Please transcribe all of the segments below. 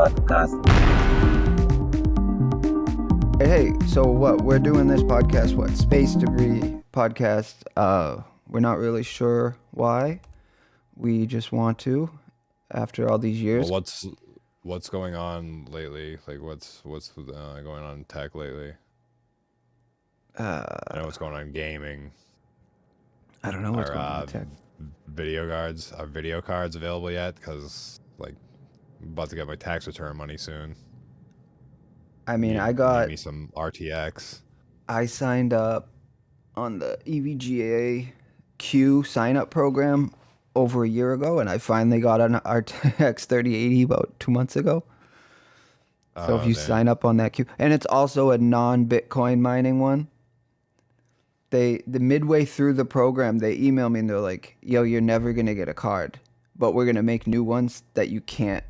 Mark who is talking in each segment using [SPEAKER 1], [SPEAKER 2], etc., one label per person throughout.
[SPEAKER 1] podcast.
[SPEAKER 2] Hey, so what? We're doing this podcast, what? Space Debris podcast. We're not really sure why. We just want to, after all these years.
[SPEAKER 3] Well, what's going on lately? Like, what's going on in tech lately? I know what's going on in gaming.
[SPEAKER 2] I don't know what's going on
[SPEAKER 3] Are
[SPEAKER 2] in tech.
[SPEAKER 3] video cards available yet? Because like, I'm about to get my tax return money soon.
[SPEAKER 2] I mean,
[SPEAKER 3] Need me some RTX.
[SPEAKER 2] I signed up on the EVGA Q sign-up program over a year ago, and I finally got an RTX 3080 about 2 months ago. So if you sign up on that Q, and it's also a non-Bitcoin mining one. The midway through the program, they email me and they're like, "Yo, you're never gonna get a card, but we're gonna make new ones that you can't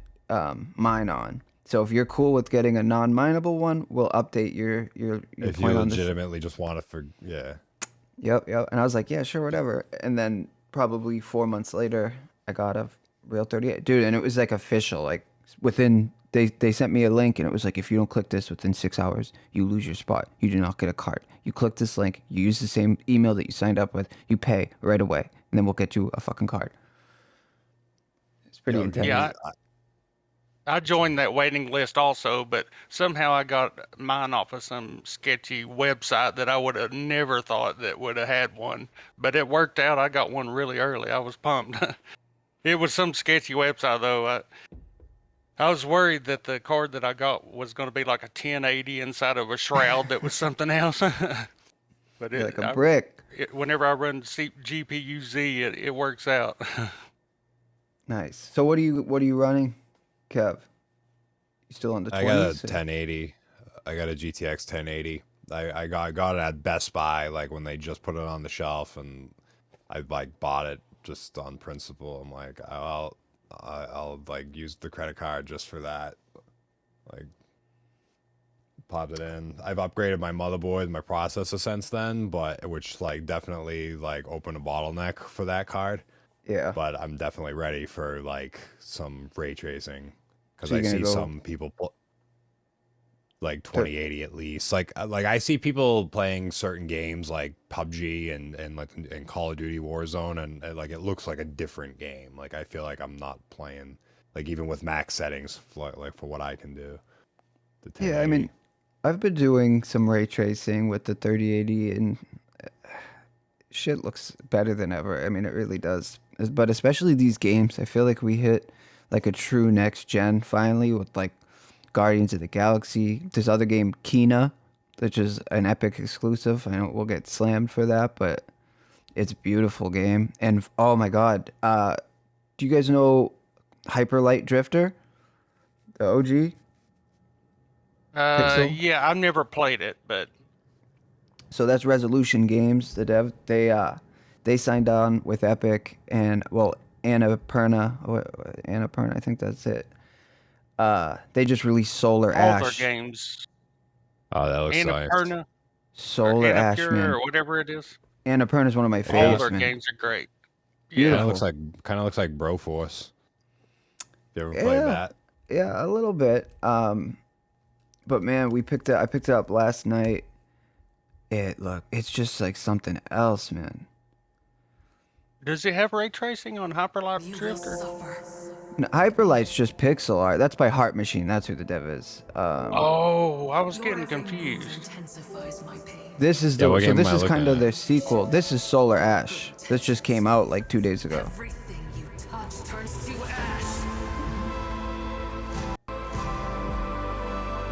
[SPEAKER 2] mine on. So if you're cool with getting a non-mineable one, we'll update your
[SPEAKER 3] If
[SPEAKER 2] point
[SPEAKER 3] you
[SPEAKER 2] on this."
[SPEAKER 3] legitimately just want to, yeah.
[SPEAKER 2] Yep. And I was like, "Yeah, sure, whatever." And then probably 4 months later, I got a real 38, dude, and it was like official. Like within they sent me a link, and it was like, if you don't click this within 6 hours, you lose your spot. You do not get a card. You click this link, you use the same email that you signed up with, you pay right away, and then we'll get you a fucking card. It's pretty intense.
[SPEAKER 4] Yeah, I joined that waiting list also, but somehow I got mine off of some sketchy website that I would have never thought that would have had one. But it worked out. I got one really early. I was pumped. It was some sketchy website though. I was worried that the card that I got was going to be like a 1080 inside of a shroud that was something else. But
[SPEAKER 2] Like a brick.
[SPEAKER 4] Whenever I run GPU-Z, it works out.
[SPEAKER 2] Nice. So what are you running, Kev? You still on the 20s?
[SPEAKER 3] I got a 1080. I got a GTX 1080. I got it at Best Buy like when they just put it on the shelf, and I like bought it just on principle. I'm like, I'll like use the credit card just for that. Like, popped it in. I've upgraded my motherboard, my processor since then, but which like definitely like opened a bottleneck for that card.
[SPEAKER 2] Yeah.
[SPEAKER 3] But I'm definitely ready for like some ray tracing because
[SPEAKER 2] So
[SPEAKER 3] I
[SPEAKER 2] you're gonna
[SPEAKER 3] see
[SPEAKER 2] go-
[SPEAKER 3] some people like 2080 at least. Like I see people playing certain games like PUBG and Call of Duty Warzone, and like it looks like a different game. Like I feel like I'm not playing like even with max settings like for what I can do. The
[SPEAKER 2] Yeah, I mean,
[SPEAKER 3] 1080.
[SPEAKER 2] I've been doing some ray tracing with the 3080, and shit looks better than ever. I mean, it really does. But especially these games, I feel like we hit like a true next gen finally with like Guardians of the Galaxy. This other game, Kena, which is an Epic exclusive. I know we'll get slammed for that, but it's a beautiful game. And oh my god, do you guys know Hyper Light Drifter, the OG? Pixel?
[SPEAKER 4] Yeah, I've never played it, but
[SPEAKER 2] So that's Resolution Games, the dev. They signed on with Epic, and well, Annapurna, I think that's it. They just released Solar
[SPEAKER 4] all their
[SPEAKER 2] Ash.
[SPEAKER 4] games,
[SPEAKER 3] Oh, that looks nice.
[SPEAKER 4] Annapurna or
[SPEAKER 2] Solar Ash,
[SPEAKER 4] Annapure
[SPEAKER 2] man.
[SPEAKER 4] or whatever it is,
[SPEAKER 2] Annapurna is one of my
[SPEAKER 4] all
[SPEAKER 2] favorites,
[SPEAKER 4] their
[SPEAKER 2] man.
[SPEAKER 4] games are great.
[SPEAKER 2] Beautiful.
[SPEAKER 4] Yeah,
[SPEAKER 3] Kind of looks like Broforce. You ever
[SPEAKER 2] Yeah.
[SPEAKER 3] played that?
[SPEAKER 2] Yeah, a little bit. But man, I picked it up last night. It's just like something else, man.
[SPEAKER 4] does it have ray tracing on Hyperlight
[SPEAKER 5] You will
[SPEAKER 4] Drifter?
[SPEAKER 5] suffer.
[SPEAKER 2] No, Hyperlight's just pixel art. That's by Heart Machine. That's who the dev is.
[SPEAKER 4] Oh, I was
[SPEAKER 5] Your
[SPEAKER 4] getting
[SPEAKER 5] every move
[SPEAKER 4] confused.
[SPEAKER 5] intensifies my pain.
[SPEAKER 2] This is
[SPEAKER 3] Yeah, what game
[SPEAKER 2] this
[SPEAKER 3] am I
[SPEAKER 2] is kind
[SPEAKER 3] looking
[SPEAKER 2] of
[SPEAKER 3] at?
[SPEAKER 2] their sequel. This is Solar Ash. This just came out like 2 days ago.
[SPEAKER 5] Everything you touch turns to ash.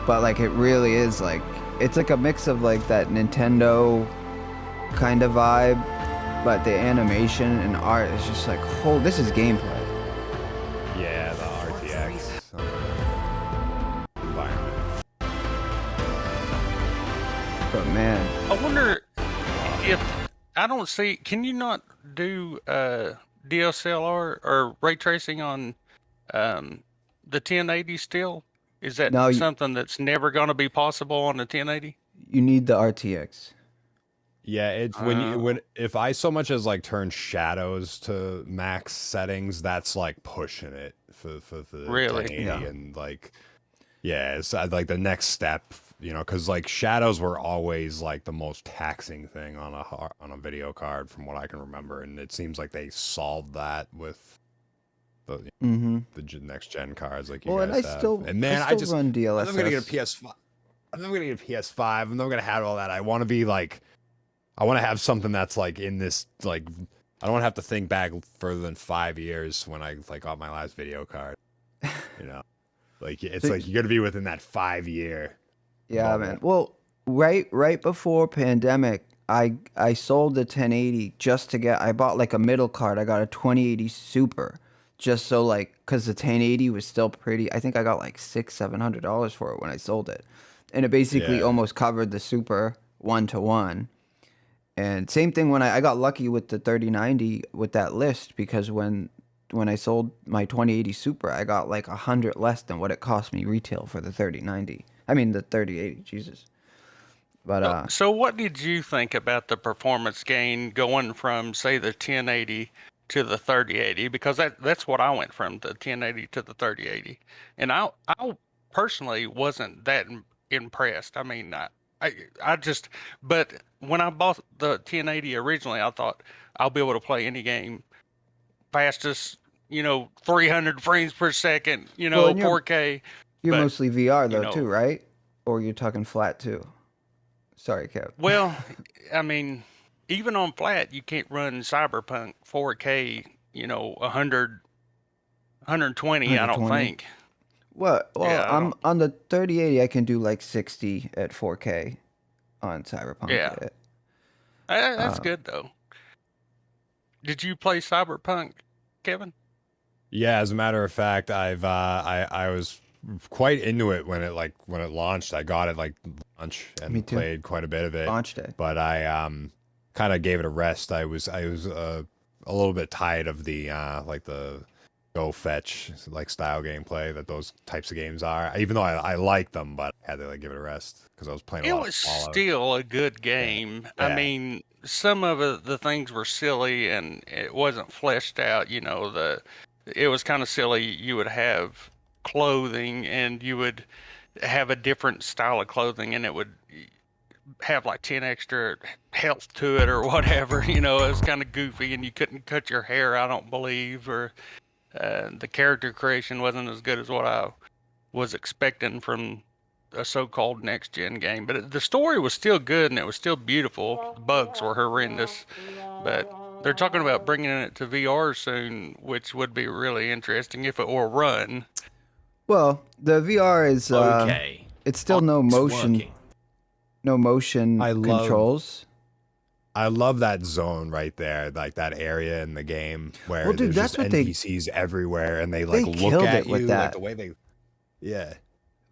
[SPEAKER 2] But like it really is like it's like a mix of like that Nintendo kind of vibe, but the animation and art is just like, this is gameplay.
[SPEAKER 3] Yeah, the RTX environment.
[SPEAKER 2] But man,
[SPEAKER 4] I wonder if I don't see. Can you not do DSLR or ray tracing on the 1080 still? Is that
[SPEAKER 2] No,
[SPEAKER 4] something that's never going to be possible on the 1080?
[SPEAKER 2] you need the RTX.
[SPEAKER 3] Yeah, it's when if I so much as like turn shadows to max settings, that's like pushing it for the
[SPEAKER 4] Really?
[SPEAKER 3] 1080
[SPEAKER 2] Yeah.
[SPEAKER 3] and like Yeah, it's like the next step, because like shadows were always like the most taxing thing on a video card, from what I can remember, and it seems like they solved that with the
[SPEAKER 2] Mm-hmm.
[SPEAKER 3] next gen cards like you
[SPEAKER 2] Well, and
[SPEAKER 3] guys
[SPEAKER 2] I
[SPEAKER 3] have.
[SPEAKER 2] still,
[SPEAKER 3] And man,
[SPEAKER 2] I still run DLSS.
[SPEAKER 3] I'm gonna get a PS5. I'm never gonna get a PS5. I'm never gonna have all that. I want to be like, I want to have something that's like in this like. I don't want to have to think back further than 5 years when I like got my last video card. You know. Like it's
[SPEAKER 2] So-
[SPEAKER 3] like you got to be within that 5 year.
[SPEAKER 2] Yeah,
[SPEAKER 3] bubble.
[SPEAKER 2] man. Well, right before pandemic, I sold the 1080 just to get. I bought like a middle card. I got a 2080 Super, just so like, cause the 1080 was still pretty. I think I got like $600-700 for it when I sold it, and it basically
[SPEAKER 3] Yeah.
[SPEAKER 2] almost covered the Super 1-to-1. And same thing when I got lucky with the 3090 with that list, because when I sold my 2080 Super, I got like 100 less than what it cost me retail for the 3090. I mean the 3080, Jesus. But
[SPEAKER 4] So what did you think about the performance gain going from, say, the 1080 to the 3080? Because that's what I went from, the 1080 to the 3080. And I personally wasn't that impressed. I mean, I just, but when I bought the 1080 originally, I thought I'll be able to play any game fastest, 300 frames per second,
[SPEAKER 2] Well, and you're-
[SPEAKER 4] 4K.
[SPEAKER 2] you're
[SPEAKER 4] but,
[SPEAKER 2] mostly VR though
[SPEAKER 4] know-
[SPEAKER 2] too, right? Or you're talking flat too? Sorry, Kev.
[SPEAKER 4] Well, I mean, even on flat, you can't run Cyberpunk 4K, 100, 120, I don't
[SPEAKER 2] 120?
[SPEAKER 4] think.
[SPEAKER 2] Well,
[SPEAKER 4] Yeah, I
[SPEAKER 2] I'm on the 3080. I can do like 60 at 4K on Cyberpunk.
[SPEAKER 4] Yeah. That's good, though. Did you play Cyberpunk, Kevin?
[SPEAKER 3] Yeah, as a matter of fact, I was quite into it when it launched. I got it like launch and
[SPEAKER 2] Me too.
[SPEAKER 3] played quite a bit of it.
[SPEAKER 2] Launch day.
[SPEAKER 3] But I kind of gave it a rest. I was a little bit tired of the like the go fetch like style gameplay that those types of games are. Even though I like them, but I had to like give it a rest because I was playing a
[SPEAKER 4] It
[SPEAKER 3] lot
[SPEAKER 4] was
[SPEAKER 3] of Fallout.
[SPEAKER 4] still a good game. I
[SPEAKER 3] Yeah.
[SPEAKER 4] mean, some of the things were silly and it wasn't fleshed out. It was kind of silly. You would have clothing and you would have a different style of clothing, and it would have like 10 extra health to it or whatever. It was kind of goofy, and you couldn't cut your hair, I don't believe, or the character creation wasn't as good as what I was expecting from a so-called next-gen game. But the story was still good, and it was still beautiful. The bugs were horrendous, but they're talking about bringing it to VR soon, which would be really interesting if it will run.
[SPEAKER 2] Well, the VR is
[SPEAKER 1] Okay.
[SPEAKER 2] it's still no
[SPEAKER 1] It's
[SPEAKER 2] motion,
[SPEAKER 1] working.
[SPEAKER 2] no motion
[SPEAKER 3] I love-
[SPEAKER 2] controls.
[SPEAKER 3] I love that zone right there, like that area in the game where
[SPEAKER 2] Well, dude,
[SPEAKER 3] there's
[SPEAKER 2] that's
[SPEAKER 3] just
[SPEAKER 2] what they-
[SPEAKER 3] NPCs everywhere, and they like
[SPEAKER 2] they
[SPEAKER 3] look
[SPEAKER 2] killed
[SPEAKER 3] at
[SPEAKER 2] it with
[SPEAKER 3] you,
[SPEAKER 2] that.
[SPEAKER 3] like the way they, yeah.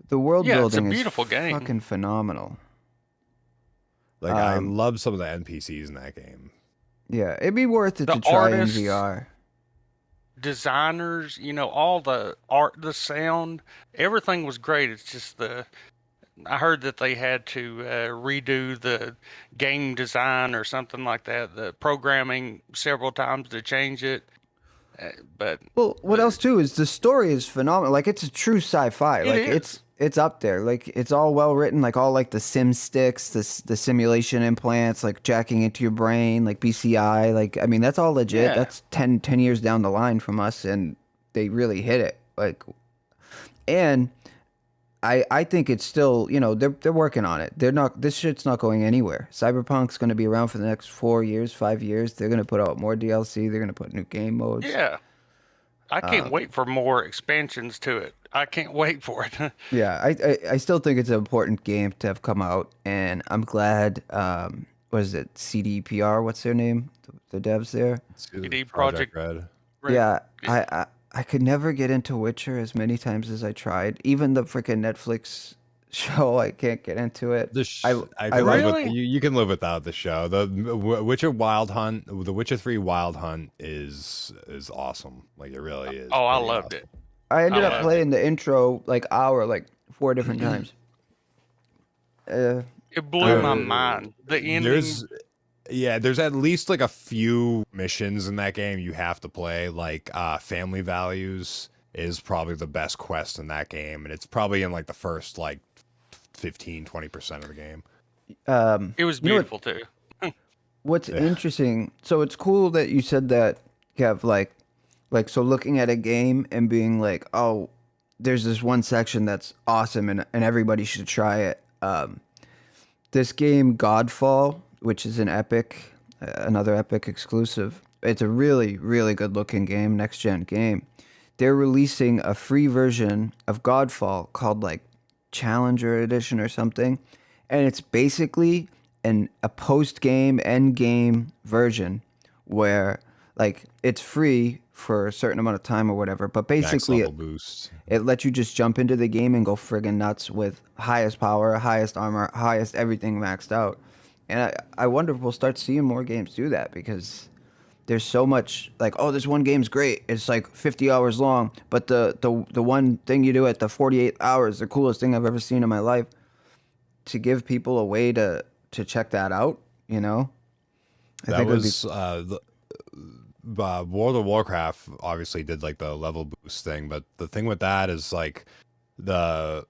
[SPEAKER 2] The world
[SPEAKER 4] Yeah, it's a
[SPEAKER 2] building
[SPEAKER 4] beautiful
[SPEAKER 2] is
[SPEAKER 4] game.
[SPEAKER 2] fucking phenomenal.
[SPEAKER 3] Like I
[SPEAKER 2] Um,
[SPEAKER 3] love some of the NPCs in that game.
[SPEAKER 2] Yeah, it'd be worth it
[SPEAKER 4] The
[SPEAKER 2] to try
[SPEAKER 4] artists-
[SPEAKER 2] in VR.
[SPEAKER 4] Designers, all the art, the sound, everything was great. It's just I heard that they had to redo the game design or something like that, the programming several times to change it. But
[SPEAKER 2] Well, what else too is the story is phenomenal. Like it's a true sci-fi. Like
[SPEAKER 4] is.
[SPEAKER 2] it's up there. Like it's all well written. Like all like the sim sticks, the simulation implants, like jacking into your brain, like BCI. Like I mean, that's all legit.
[SPEAKER 4] Yeah.
[SPEAKER 2] That's 10 years down the line from us, and they really hit it. Like, and I think it's still, they're working on it. This shit's not going anywhere. Cyberpunk's going to be around for the next 4 years, 5 years. They're going to put out more DLC. They're going to put new game modes.
[SPEAKER 4] yeah, I can't wait for more expansions to it. I can't wait for it.
[SPEAKER 2] Yeah, I still think it's an important game to have come out, and I'm glad. What is it? CDPR? What's their name? The devs there.
[SPEAKER 4] CD Projekt
[SPEAKER 3] Red.
[SPEAKER 2] Yeah, I could never get into Witcher as many times as I tried. Even the freaking Netflix show, I can't get into it.
[SPEAKER 3] I can
[SPEAKER 2] like-
[SPEAKER 3] live with,
[SPEAKER 4] Really?
[SPEAKER 3] you can live without the show. The Witcher Wild Hunt, the Witcher 3 Wild Hunt is awesome. Like it really is.
[SPEAKER 4] Oh, I
[SPEAKER 3] pretty
[SPEAKER 4] loved
[SPEAKER 3] awesome.
[SPEAKER 4] it.
[SPEAKER 2] I ended
[SPEAKER 4] I
[SPEAKER 2] up
[SPEAKER 4] loved
[SPEAKER 2] playing the intro hour 4 different times.
[SPEAKER 4] It blew my
[SPEAKER 3] Uh,
[SPEAKER 4] mind. The ending.
[SPEAKER 3] There's at least like a few missions in that game you have to play, like family values is probably the best quest in that game, and it's probably in like the first like 15-20% of the game.
[SPEAKER 4] It was
[SPEAKER 2] You know what-
[SPEAKER 4] beautiful too.
[SPEAKER 2] What's
[SPEAKER 3] Yeah.
[SPEAKER 2] interesting? So it's cool that you said that, Kev. So looking at a game and being like, oh, there's this one section that's awesome, and everybody should try it. This game, Godfall, which is an Epic, another Epic exclusive. It's a really, really good looking game, next gen game. They're releasing a free version of Godfall called like Challenger Edition or something, and it's basically a post game, end game version where like it's free for a certain amount of time or whatever, but
[SPEAKER 3] Max
[SPEAKER 2] basically
[SPEAKER 3] level boost.
[SPEAKER 2] it lets you just jump into the game and go friggin' nuts with highest power, highest armor, highest everything maxed out. And I wonder if we'll start seeing more games do that, because there's so much like, oh, this one game's great. It's like 50 hours long, but the one thing you do at the 48 hours, the coolest thing I've ever seen in my life. To give people a way to check that out, you know? I
[SPEAKER 3] That
[SPEAKER 2] think it would be
[SPEAKER 3] was World of Warcraft obviously did like the level boost thing, but the thing with that is like the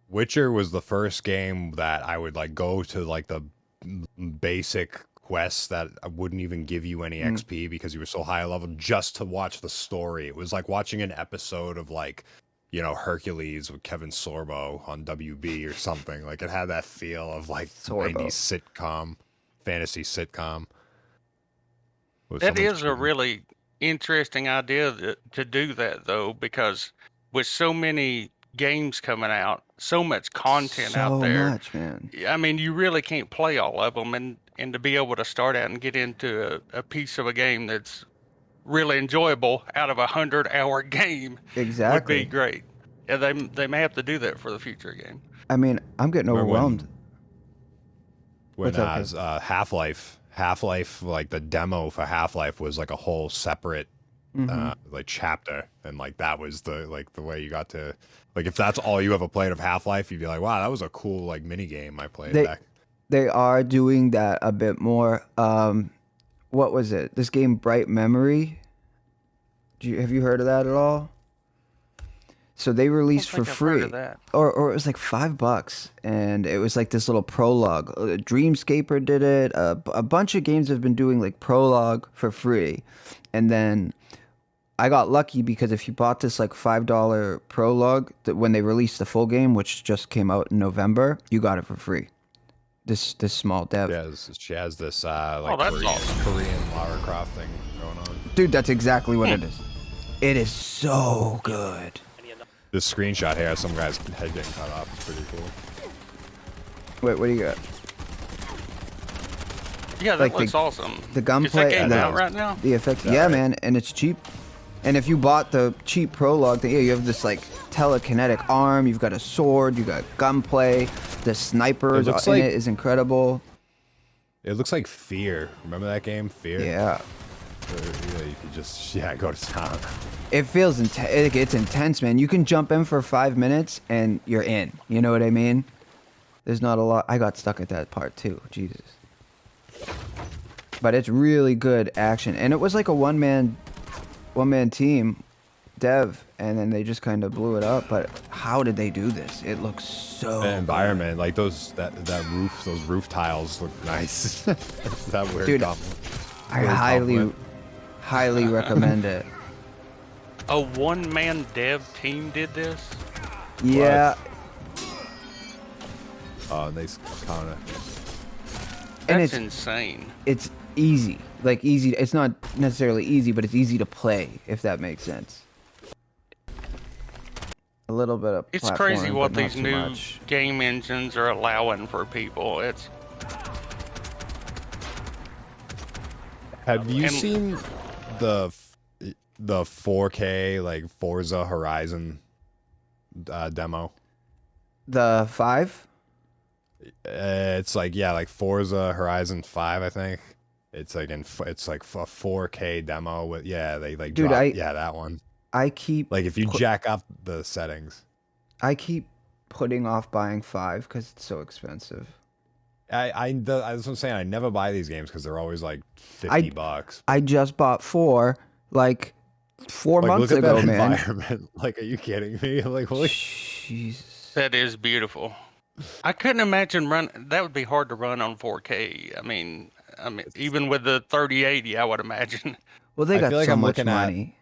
[SPEAKER 3] Witcher was the first game that I would like go to like the basic quests that wouldn't even give you any XP because you were so high level just to watch the story. It was like watching an episode of like, you know, Hercules with Kevin Sorbo on WB or something. Like it had that feel of like
[SPEAKER 2] Sorbo.
[SPEAKER 3] 90s sitcom, fantasy sitcom. With
[SPEAKER 4] That
[SPEAKER 3] someone
[SPEAKER 4] is a
[SPEAKER 3] screaming.
[SPEAKER 4] really interesting idea to do that, though, because with so many games coming out, so much content
[SPEAKER 2] so
[SPEAKER 4] out there.
[SPEAKER 2] much, man.
[SPEAKER 4] I mean, you really can't play all of them, and to be able to start out and get into a piece of a game that's really enjoyable out of 100-hour game
[SPEAKER 2] Exactly.
[SPEAKER 4] would be great. Yeah, they may have to do that for the future game.
[SPEAKER 2] I mean, I'm getting
[SPEAKER 3] Remember when-
[SPEAKER 2] overwhelmed.
[SPEAKER 3] When
[SPEAKER 2] What's up, Kev?
[SPEAKER 3] Half-Life, like the demo for Half-Life was like a whole separate like chapter, and like that was the way you got to, like, if that's all you ever played of Half-Life, you'd be like, wow, that was a cool like mini game I played back.
[SPEAKER 2] They are doing that a bit more. What was it? This game, Bright Memory. Have you heard of that at all? So they released for
[SPEAKER 4] think I've heard
[SPEAKER 2] free,
[SPEAKER 4] of that.
[SPEAKER 2] or it was like $5, and it was like this little prologue. Dreamscaper did it. A bunch of games have been doing like prologue for free, and then I got lucky because if you bought this like $5 prologue, that when they released the full game, which just came out in November, you got it for free. This small dev.
[SPEAKER 3] She has this like
[SPEAKER 4] that's
[SPEAKER 3] Korean,
[SPEAKER 4] awesome.
[SPEAKER 3] Korean Lara Croft thing going on.
[SPEAKER 2] Dude, that's exactly what it is. It is so good.
[SPEAKER 3] This screenshot here, some guy's head getting cut off. It's pretty cool.
[SPEAKER 2] Wait, what do you got?
[SPEAKER 4] Yeah, that
[SPEAKER 2] Like
[SPEAKER 4] looks awesome.
[SPEAKER 2] The
[SPEAKER 4] Is that
[SPEAKER 2] gunplay
[SPEAKER 4] game
[SPEAKER 2] and
[SPEAKER 4] out right now?
[SPEAKER 2] the effects. Yeah, man, and it's cheap. And if you bought the cheap prologue, then yeah, you have this like telekinetic arm. You've got a sword. You got gunplay. The snipers
[SPEAKER 3] looks
[SPEAKER 2] in
[SPEAKER 3] like-
[SPEAKER 2] it is incredible.
[SPEAKER 3] It looks like Fear. Remember that game, Fear?
[SPEAKER 2] Yeah,
[SPEAKER 3] Yeah, you could just go to town.
[SPEAKER 2] it feels it's intense, man. You can jump in for 5 minutes and you're in. You know what I mean? There's not a lot. I got stuck at that part too. Jesus. But it's really good action, and it was like a one man team, dev, and then they just kind of blew it up. But how did they do this? It looks so.
[SPEAKER 3] The environment, like those roof tiles look nice. That weird
[SPEAKER 2] Dude,
[SPEAKER 3] compliment.
[SPEAKER 2] I
[SPEAKER 3] Really
[SPEAKER 2] highly,
[SPEAKER 3] compliment.
[SPEAKER 2] highly recommend it.
[SPEAKER 4] A one-man dev team did this?
[SPEAKER 2] Yeah,
[SPEAKER 3] Oh, they kind of.
[SPEAKER 2] and
[SPEAKER 4] That's
[SPEAKER 2] it's
[SPEAKER 4] insane.
[SPEAKER 2] it's easy, like easy. It's not necessarily easy, but it's easy to play, if that makes sense. A little bit of.
[SPEAKER 4] It's crazy
[SPEAKER 2] platforming,
[SPEAKER 4] what
[SPEAKER 2] but not
[SPEAKER 4] these
[SPEAKER 2] too
[SPEAKER 4] new
[SPEAKER 2] much.
[SPEAKER 4] game engines are allowing for people. It's
[SPEAKER 3] Have you
[SPEAKER 4] And-
[SPEAKER 3] seen the 4K like Forza Horizon demo?
[SPEAKER 2] The 5.
[SPEAKER 3] It's like, yeah, like Forza Horizon 5, I think. It's like it's like a 4K demo with, yeah, they like
[SPEAKER 2] Dude,
[SPEAKER 3] dropped, yeah, that one.
[SPEAKER 2] I keep
[SPEAKER 3] Like if you jack up the settings.
[SPEAKER 2] I keep putting off buying 5 because it's so expensive.
[SPEAKER 3] That's what I'm saying. I never buy these games because they're always like $50.
[SPEAKER 2] I just bought 4 like 4
[SPEAKER 3] Like,
[SPEAKER 2] months
[SPEAKER 3] look at
[SPEAKER 2] ago,
[SPEAKER 3] that
[SPEAKER 2] man.
[SPEAKER 3] environment. Like, are you kidding me? Like, holy.
[SPEAKER 2] Jesus.
[SPEAKER 4] That is beautiful. I couldn't imagine that would be hard to run on 4K. I mean, even with the 3080, I would imagine.
[SPEAKER 2] Well, they
[SPEAKER 3] I
[SPEAKER 2] got
[SPEAKER 3] feel like
[SPEAKER 2] so
[SPEAKER 3] I'm
[SPEAKER 2] much
[SPEAKER 3] looking at.
[SPEAKER 2] money.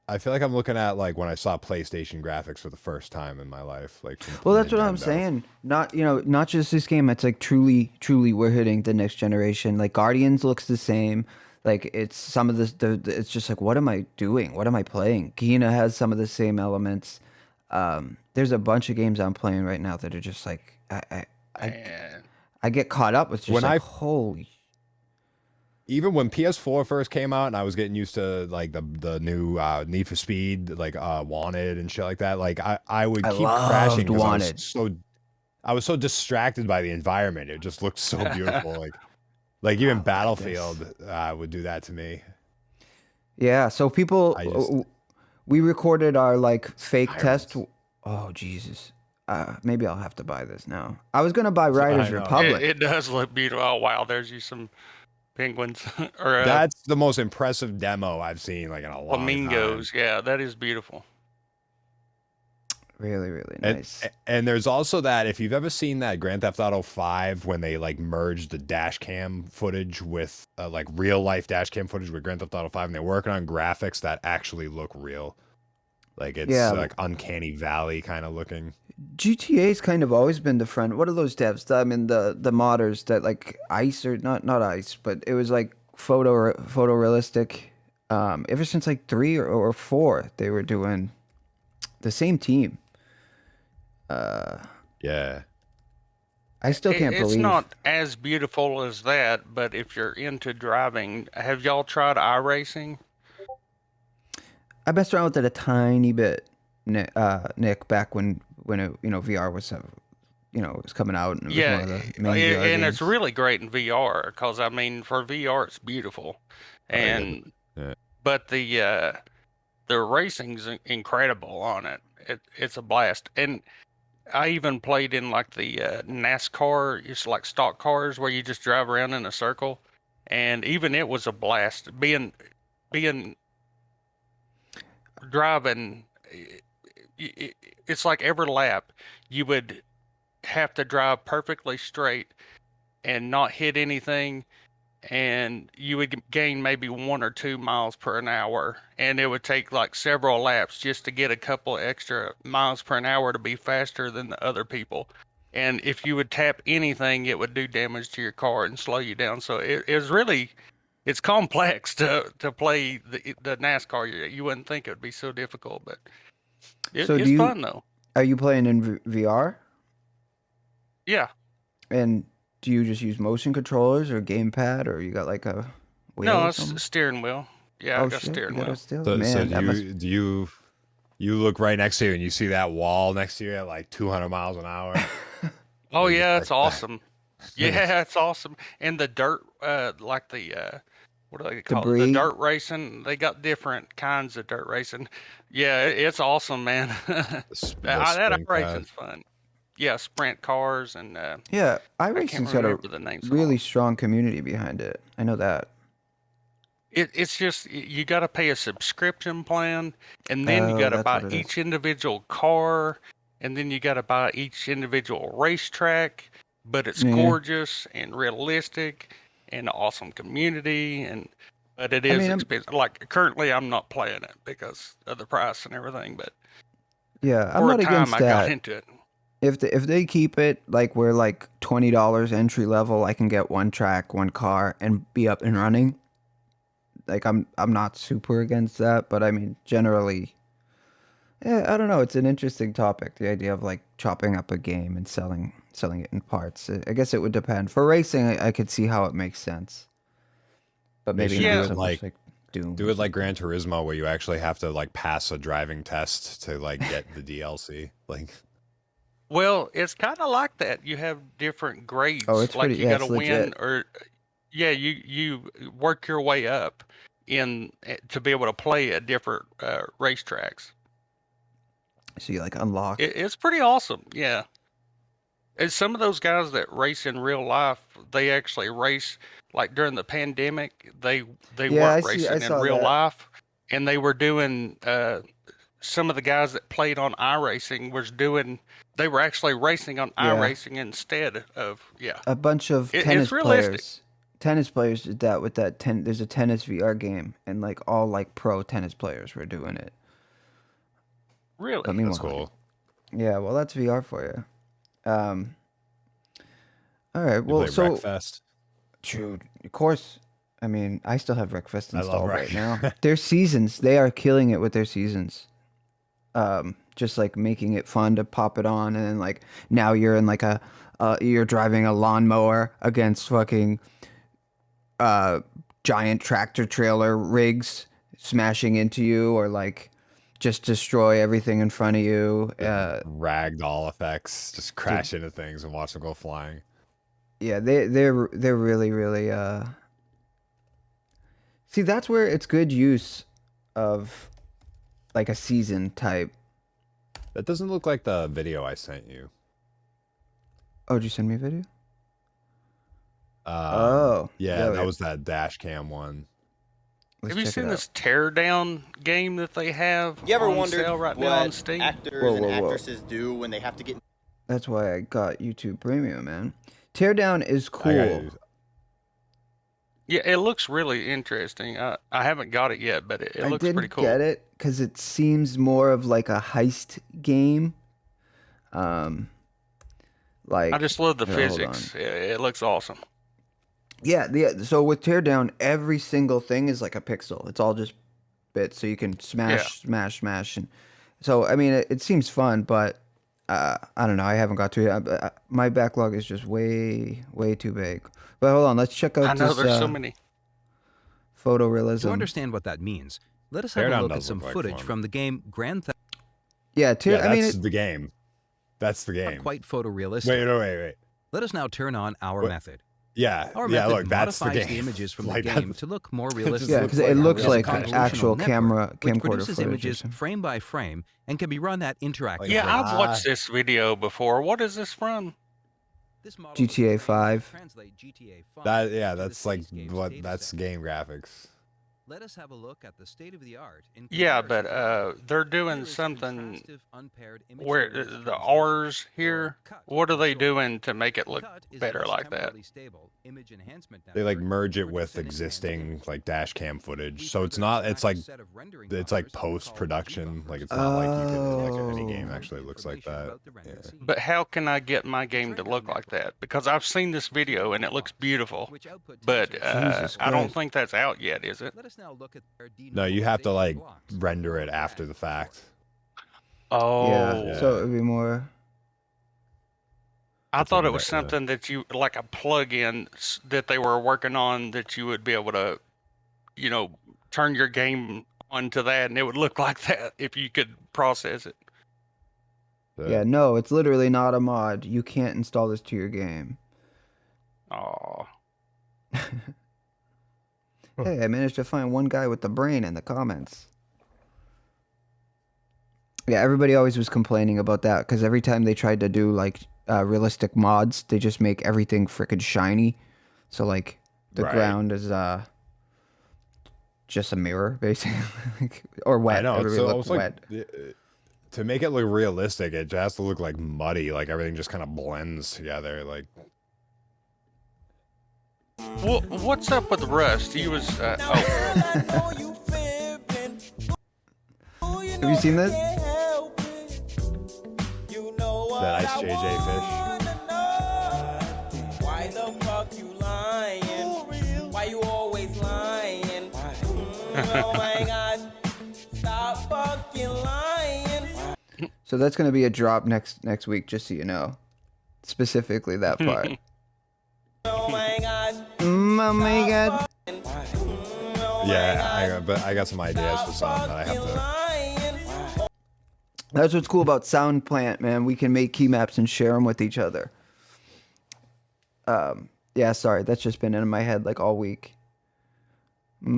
[SPEAKER 3] I feel like I'm looking at like when I saw PlayStation graphics for the first time in my life. Like, from
[SPEAKER 2] Well, that's what I'm
[SPEAKER 3] Nintendo.
[SPEAKER 2] saying. Not not just this game. It's like truly we're hitting the next generation. Like Guardians looks the same. Like it's some of it's just like what am I doing? What am I playing? Kena has some of the same elements. There's a bunch of games I'm playing right now that are just like
[SPEAKER 4] And
[SPEAKER 2] I get caught up with just
[SPEAKER 3] When
[SPEAKER 2] like
[SPEAKER 3] I-
[SPEAKER 2] holy.
[SPEAKER 3] Even when PS4 first came out, and I was getting used to like the new Need for Speed, like Wanted and shit like that. Like I would
[SPEAKER 2] I
[SPEAKER 3] keep crashing
[SPEAKER 2] loved
[SPEAKER 3] because
[SPEAKER 2] Wanted.
[SPEAKER 3] I was so distracted by the environment. It just looked so beautiful. Like even
[SPEAKER 2] Oh, look at
[SPEAKER 3] Battlefield would do that to me.
[SPEAKER 2] Yeah, so people,
[SPEAKER 3] I just-
[SPEAKER 2] we recorded our like fake test.
[SPEAKER 3] Tyrants.
[SPEAKER 2] Oh Jesus, maybe I'll have to buy this now. I was gonna buy Riders
[SPEAKER 3] know.
[SPEAKER 2] Republic.
[SPEAKER 4] it does look beautiful. Oh wow, there's you some penguins or
[SPEAKER 3] That's the most impressive demo I've seen like in a long
[SPEAKER 4] flamingos.
[SPEAKER 3] time.
[SPEAKER 4] Yeah, that is beautiful.
[SPEAKER 2] Really, really
[SPEAKER 3] And,
[SPEAKER 2] nice.
[SPEAKER 3] and there's also that if you've ever seen that Grand Theft Auto 5 when they like merged the dash cam footage with like real life dash cam footage with Grand Theft Auto 5 and they're working on graphics that actually look real. Like it's
[SPEAKER 2] Yeah.
[SPEAKER 3] like uncanny valley kind of looking.
[SPEAKER 2] GTA's kind of always been the friend. What are those devs? I mean, the modders that like Ice or not Ice, but it was like photorealistic. Ever since like 3 or 4, they were doing the same team.
[SPEAKER 3] Yeah.
[SPEAKER 2] I still can't
[SPEAKER 4] It's
[SPEAKER 2] believe.
[SPEAKER 4] not as beautiful as that, but if you're into driving, have y'all tried iRacing?
[SPEAKER 2] I messed around with it a tiny bit, Nick, back when it VR was it was coming out and it was
[SPEAKER 4] Yeah,
[SPEAKER 2] one of the main VR
[SPEAKER 4] and
[SPEAKER 2] games.
[SPEAKER 4] it's really great in VR because I mean, for VR, it's beautiful, and
[SPEAKER 3] Yeah.
[SPEAKER 4] but the racing's incredible on it. It's a blast, and I even played in like the NASCAR, it's like stock cars where you just drive around in a circle, and even it was a blast. Being driving, it's like every lap you would have to drive perfectly straight and not hit anything, and you would gain maybe 1 or 2 miles per hour, and it would take like several laps just to get a couple extra miles per hour to be faster than the other people. And if you would tap anything, it would do damage to your car and slow you down. So it's complex to play the NASCAR. You wouldn't think it would be so difficult, but
[SPEAKER 2] So
[SPEAKER 4] it's fun though.
[SPEAKER 2] Are you playing in VR?
[SPEAKER 4] Yeah.
[SPEAKER 2] And do you just use motion controllers or gamepad, or you got like a wheel
[SPEAKER 4] No,
[SPEAKER 2] or
[SPEAKER 4] it's
[SPEAKER 2] something?
[SPEAKER 4] steering wheel. Yeah,
[SPEAKER 2] Oh
[SPEAKER 4] I got
[SPEAKER 2] shit,
[SPEAKER 4] steering
[SPEAKER 2] you got
[SPEAKER 4] wheel.
[SPEAKER 2] a steering.
[SPEAKER 3] So,
[SPEAKER 2] Man, that must...
[SPEAKER 3] do you look right next to you and you see that wall next to you at like 200 miles an hour?
[SPEAKER 4] Oh
[SPEAKER 3] Or you
[SPEAKER 4] yeah,
[SPEAKER 3] just
[SPEAKER 4] it's
[SPEAKER 3] like-
[SPEAKER 4] awesome. Yeah, it's awesome. And the dirt, like the what do they call it?
[SPEAKER 2] Debris?
[SPEAKER 4] The dirt racing. They got different kinds of dirt racing. Yeah, it's awesome, man.
[SPEAKER 3] The
[SPEAKER 4] That
[SPEAKER 3] sprint car.
[SPEAKER 4] racing's fun. Yeah, sprint cars and
[SPEAKER 2] Yeah,
[SPEAKER 4] I can't
[SPEAKER 2] iRacing's got a
[SPEAKER 4] remember the names. of
[SPEAKER 2] really
[SPEAKER 4] all.
[SPEAKER 2] strong community behind it. I know that.
[SPEAKER 4] It's just you got to pay a subscription plan, and then you
[SPEAKER 2] Oh,
[SPEAKER 4] got to
[SPEAKER 2] that's
[SPEAKER 4] buy
[SPEAKER 2] what it is.
[SPEAKER 4] each individual car, and then you got to buy each individual racetrack. But it's
[SPEAKER 2] Yeah.
[SPEAKER 4] gorgeous and realistic, and an awesome community, but it is
[SPEAKER 2] mean,
[SPEAKER 4] expensive. Like currently, I'm not playing it because of the price and everything. But
[SPEAKER 2] Yeah, I'm
[SPEAKER 4] for
[SPEAKER 2] not
[SPEAKER 4] a time,
[SPEAKER 2] against
[SPEAKER 4] I got
[SPEAKER 2] that.
[SPEAKER 4] into it.
[SPEAKER 2] If they keep it like we're like $20 entry level, I can get one track, one car, and be up and running. Like I'm not super against that, but I mean generally, yeah, I don't know. It's an interesting topic, the idea of like chopping up a game and selling it in parts. I guess it would depend. For racing, I could see how it makes sense, but
[SPEAKER 3] They
[SPEAKER 2] maybe
[SPEAKER 3] should
[SPEAKER 2] not
[SPEAKER 4] do
[SPEAKER 2] so
[SPEAKER 3] it
[SPEAKER 2] much like Doom.
[SPEAKER 3] Do it like Gran Turismo, where you actually have to like pass a driving test to like get the DLC. Like,
[SPEAKER 4] Well, it's kind of like that. You have different grades.
[SPEAKER 2] Oh, it's
[SPEAKER 4] like
[SPEAKER 2] pretty-
[SPEAKER 4] you
[SPEAKER 2] yeah,
[SPEAKER 4] got to
[SPEAKER 2] it's
[SPEAKER 4] win,
[SPEAKER 2] legit.
[SPEAKER 4] or yeah, you work your way up to be able to play at different racetracks.
[SPEAKER 2] So you like unlock.
[SPEAKER 4] It's pretty awesome. Yeah, and some of those guys that race in real life, they actually race like during the pandemic. They
[SPEAKER 2] Yeah,
[SPEAKER 4] weren't
[SPEAKER 2] I
[SPEAKER 4] racing in
[SPEAKER 2] saw
[SPEAKER 4] real
[SPEAKER 2] that.
[SPEAKER 4] life, and they were doing some of the guys that played on iRacing they were actually racing on
[SPEAKER 2] Yeah.
[SPEAKER 4] iRacing instead of
[SPEAKER 2] A bunch of
[SPEAKER 4] It's
[SPEAKER 2] tennis
[SPEAKER 4] realistic.
[SPEAKER 2] players. Tennis players did that with that there's a tennis VR game, and like all like pro tennis players were doing it.
[SPEAKER 4] really.
[SPEAKER 2] But meanwhile,
[SPEAKER 3] That's cool.
[SPEAKER 2] yeah, well that's VR for you. All right,
[SPEAKER 3] You
[SPEAKER 2] well
[SPEAKER 3] play
[SPEAKER 2] so
[SPEAKER 3] Wreckfest?
[SPEAKER 2] dude, of course. I mean, I still have Wreckfest
[SPEAKER 3] I love
[SPEAKER 2] installed right
[SPEAKER 3] Wreck.
[SPEAKER 2] now. Their seasons, they are killing it with their seasons. Just like making it fun to pop it on, and then like now you're in like you're driving a lawnmower against fucking giant tractor trailer rigs smashing into you, or like just destroy everything in front of you.
[SPEAKER 3] Ragdoll effects, just crash into things and watch them go flying.
[SPEAKER 2] Yeah, they're really really see, that's where it's good use of like a season type.
[SPEAKER 3] That doesn't look like the video I sent you.
[SPEAKER 2] Oh, did you send me a video?
[SPEAKER 3] Yeah,
[SPEAKER 2] yeah,
[SPEAKER 3] that was that dash cam one.
[SPEAKER 2] Let's
[SPEAKER 4] Have you
[SPEAKER 2] check
[SPEAKER 4] seen
[SPEAKER 2] it out.
[SPEAKER 4] this teardown game that they have
[SPEAKER 1] You ever
[SPEAKER 4] on
[SPEAKER 1] wondered
[SPEAKER 4] sale right
[SPEAKER 1] what
[SPEAKER 4] now on Steam?
[SPEAKER 1] actors
[SPEAKER 2] Whoa,
[SPEAKER 1] and
[SPEAKER 2] whoa, whoa.
[SPEAKER 1] actresses do when they have to get
[SPEAKER 2] That's why I got YouTube Premium, man. Teardown is
[SPEAKER 3] I
[SPEAKER 2] cool.
[SPEAKER 3] gotta-
[SPEAKER 4] Yeah, it looks really interesting. I haven't got it yet, but it
[SPEAKER 2] I
[SPEAKER 4] looks
[SPEAKER 2] didn't
[SPEAKER 4] pretty cool.
[SPEAKER 2] get it because it seems more of like a heist game. Like
[SPEAKER 4] I just love the
[SPEAKER 2] here, hold
[SPEAKER 4] physics.
[SPEAKER 2] on.
[SPEAKER 4] It looks awesome.
[SPEAKER 2] Yeah, so with Teardown, every single thing is like a pixel. It's all just bits, so you can smash, smash, and so I mean, it seems fun, but I don't know. I haven't got to it. My backlog is just way too big. But hold on, let's check out
[SPEAKER 4] I know
[SPEAKER 2] this
[SPEAKER 4] there's so many.
[SPEAKER 6] To
[SPEAKER 2] photorealism.
[SPEAKER 6] understand what that means, let us have
[SPEAKER 3] Teardown
[SPEAKER 6] a look at
[SPEAKER 3] does
[SPEAKER 6] some
[SPEAKER 3] look like
[SPEAKER 6] footage
[SPEAKER 3] fun.
[SPEAKER 6] from the game Grand Theft.
[SPEAKER 2] Yeah,
[SPEAKER 3] Yeah,
[SPEAKER 2] I mean,
[SPEAKER 3] that's the game. That's the
[SPEAKER 6] Not
[SPEAKER 3] game.
[SPEAKER 6] quite photorealistic.
[SPEAKER 3] Wait.
[SPEAKER 6] Let us now turn on our
[SPEAKER 3] What?
[SPEAKER 6] method.
[SPEAKER 3] Yeah,
[SPEAKER 6] Our
[SPEAKER 3] yeah.
[SPEAKER 6] method
[SPEAKER 3] Look, that's the
[SPEAKER 6] modifies
[SPEAKER 3] game.
[SPEAKER 6] the images from the
[SPEAKER 3] Like,
[SPEAKER 6] game
[SPEAKER 3] that-
[SPEAKER 6] to look more
[SPEAKER 3] just
[SPEAKER 6] realistic.
[SPEAKER 2] yeah,
[SPEAKER 3] looks
[SPEAKER 2] because it
[SPEAKER 3] like
[SPEAKER 2] looks
[SPEAKER 3] a
[SPEAKER 2] like
[SPEAKER 3] real
[SPEAKER 2] an
[SPEAKER 3] convolutional
[SPEAKER 2] actual
[SPEAKER 6] network, which
[SPEAKER 2] camcorder
[SPEAKER 6] produces
[SPEAKER 2] footage. or
[SPEAKER 6] images
[SPEAKER 2] something.
[SPEAKER 6] frame by frame and can be run at interactive
[SPEAKER 3] Like,
[SPEAKER 4] Yeah,
[SPEAKER 6] rates.
[SPEAKER 4] I've watched this video before. What is this from?
[SPEAKER 6] This model
[SPEAKER 2] GTA
[SPEAKER 6] is trained to
[SPEAKER 2] 5.
[SPEAKER 6] translate GTA 5
[SPEAKER 3] That yeah,
[SPEAKER 6] to the
[SPEAKER 3] that's like
[SPEAKER 6] Cityscapes
[SPEAKER 3] what
[SPEAKER 6] data
[SPEAKER 3] that's
[SPEAKER 6] set.
[SPEAKER 3] game graphics.
[SPEAKER 6] Let us have a look at the state of the art. In
[SPEAKER 4] Yeah,
[SPEAKER 6] comparison
[SPEAKER 4] but
[SPEAKER 6] to
[SPEAKER 4] they're
[SPEAKER 6] Here
[SPEAKER 4] doing
[SPEAKER 6] is
[SPEAKER 4] something
[SPEAKER 6] contrastive, unpaired image
[SPEAKER 4] where
[SPEAKER 6] to image
[SPEAKER 4] the
[SPEAKER 6] translation,
[SPEAKER 4] R's
[SPEAKER 6] or
[SPEAKER 4] here.
[SPEAKER 6] cut
[SPEAKER 4] What are
[SPEAKER 6] for
[SPEAKER 4] they
[SPEAKER 6] short.
[SPEAKER 4] doing to make it look
[SPEAKER 6] Cut is
[SPEAKER 4] better
[SPEAKER 6] this
[SPEAKER 4] like that?
[SPEAKER 6] temporally stable image enhancement
[SPEAKER 3] They like
[SPEAKER 6] network
[SPEAKER 3] merge it
[SPEAKER 6] to
[SPEAKER 3] with
[SPEAKER 6] produce an
[SPEAKER 3] existing
[SPEAKER 6] enhanced
[SPEAKER 3] like dash cam
[SPEAKER 6] We
[SPEAKER 3] footage, so
[SPEAKER 6] further
[SPEAKER 3] it's not. It's
[SPEAKER 6] extract
[SPEAKER 3] like
[SPEAKER 6] a set of rendering
[SPEAKER 3] it's like
[SPEAKER 6] buffers called
[SPEAKER 3] post production.
[SPEAKER 6] G-buffers.
[SPEAKER 3] Like it's not like you can like
[SPEAKER 2] Oh.
[SPEAKER 3] any game actually looks like
[SPEAKER 6] Information
[SPEAKER 3] that.
[SPEAKER 6] about the rendered
[SPEAKER 3] Yeah.
[SPEAKER 6] scene.
[SPEAKER 4] But how can I get my game to
[SPEAKER 6] Trained on
[SPEAKER 4] look like
[SPEAKER 6] network.
[SPEAKER 4] that? Because I've seen this video and it looks beautiful,
[SPEAKER 6] Which output
[SPEAKER 4] but
[SPEAKER 6] textures
[SPEAKER 2] Jesus
[SPEAKER 4] I don't
[SPEAKER 2] Christ.
[SPEAKER 4] think that's out yet, is it?
[SPEAKER 6] Let us now look at their
[SPEAKER 3] No, you have to
[SPEAKER 6] denormalization
[SPEAKER 3] like
[SPEAKER 6] blocks.
[SPEAKER 3] render it after the fact.
[SPEAKER 4] Oh,
[SPEAKER 2] Yeah, so it would be more.
[SPEAKER 4] I
[SPEAKER 3] It's
[SPEAKER 4] thought
[SPEAKER 3] like
[SPEAKER 4] it was
[SPEAKER 3] that,
[SPEAKER 4] something that you like a plug-in that they were working on that you would be able to, turn your game onto that and it would look like that if you could process it.
[SPEAKER 3] So,
[SPEAKER 2] Yeah, no, it's literally not a mod. You can't install this to your game.
[SPEAKER 4] Oh,
[SPEAKER 2] Hey, I managed to find one guy with the brain in the comments. Yeah, everybody always was complaining about that because every time they tried to do like realistic mods, they just make everything freaking shiny. So like the
[SPEAKER 3] Right.
[SPEAKER 2] ground is just a mirror basically, or wet.
[SPEAKER 3] I know. It's
[SPEAKER 2] Everybody looked
[SPEAKER 3] almost like
[SPEAKER 2] wet.
[SPEAKER 3] to make it look realistic, it has to look like muddy. Like everything just kind of blends together. Like
[SPEAKER 4] what's up with Rust? He was. Oh,
[SPEAKER 2] Have you seen this?
[SPEAKER 3] that Ice JJ fish.
[SPEAKER 7] Why the fuck you lying? Why you always lying? Oh my god. Stop fucking lying.
[SPEAKER 2] So that's gonna be a drop next week, just so you know. Specifically that part.
[SPEAKER 7] Oh my god.
[SPEAKER 2] Oh my god.
[SPEAKER 3] Yeah, but I got some ideas for something that I have to.
[SPEAKER 7] Lying.
[SPEAKER 2] That's what's cool about SoundPlant, man. We can make key maps and share them with each other. Yeah, sorry, that's just been in my head like all week. Oh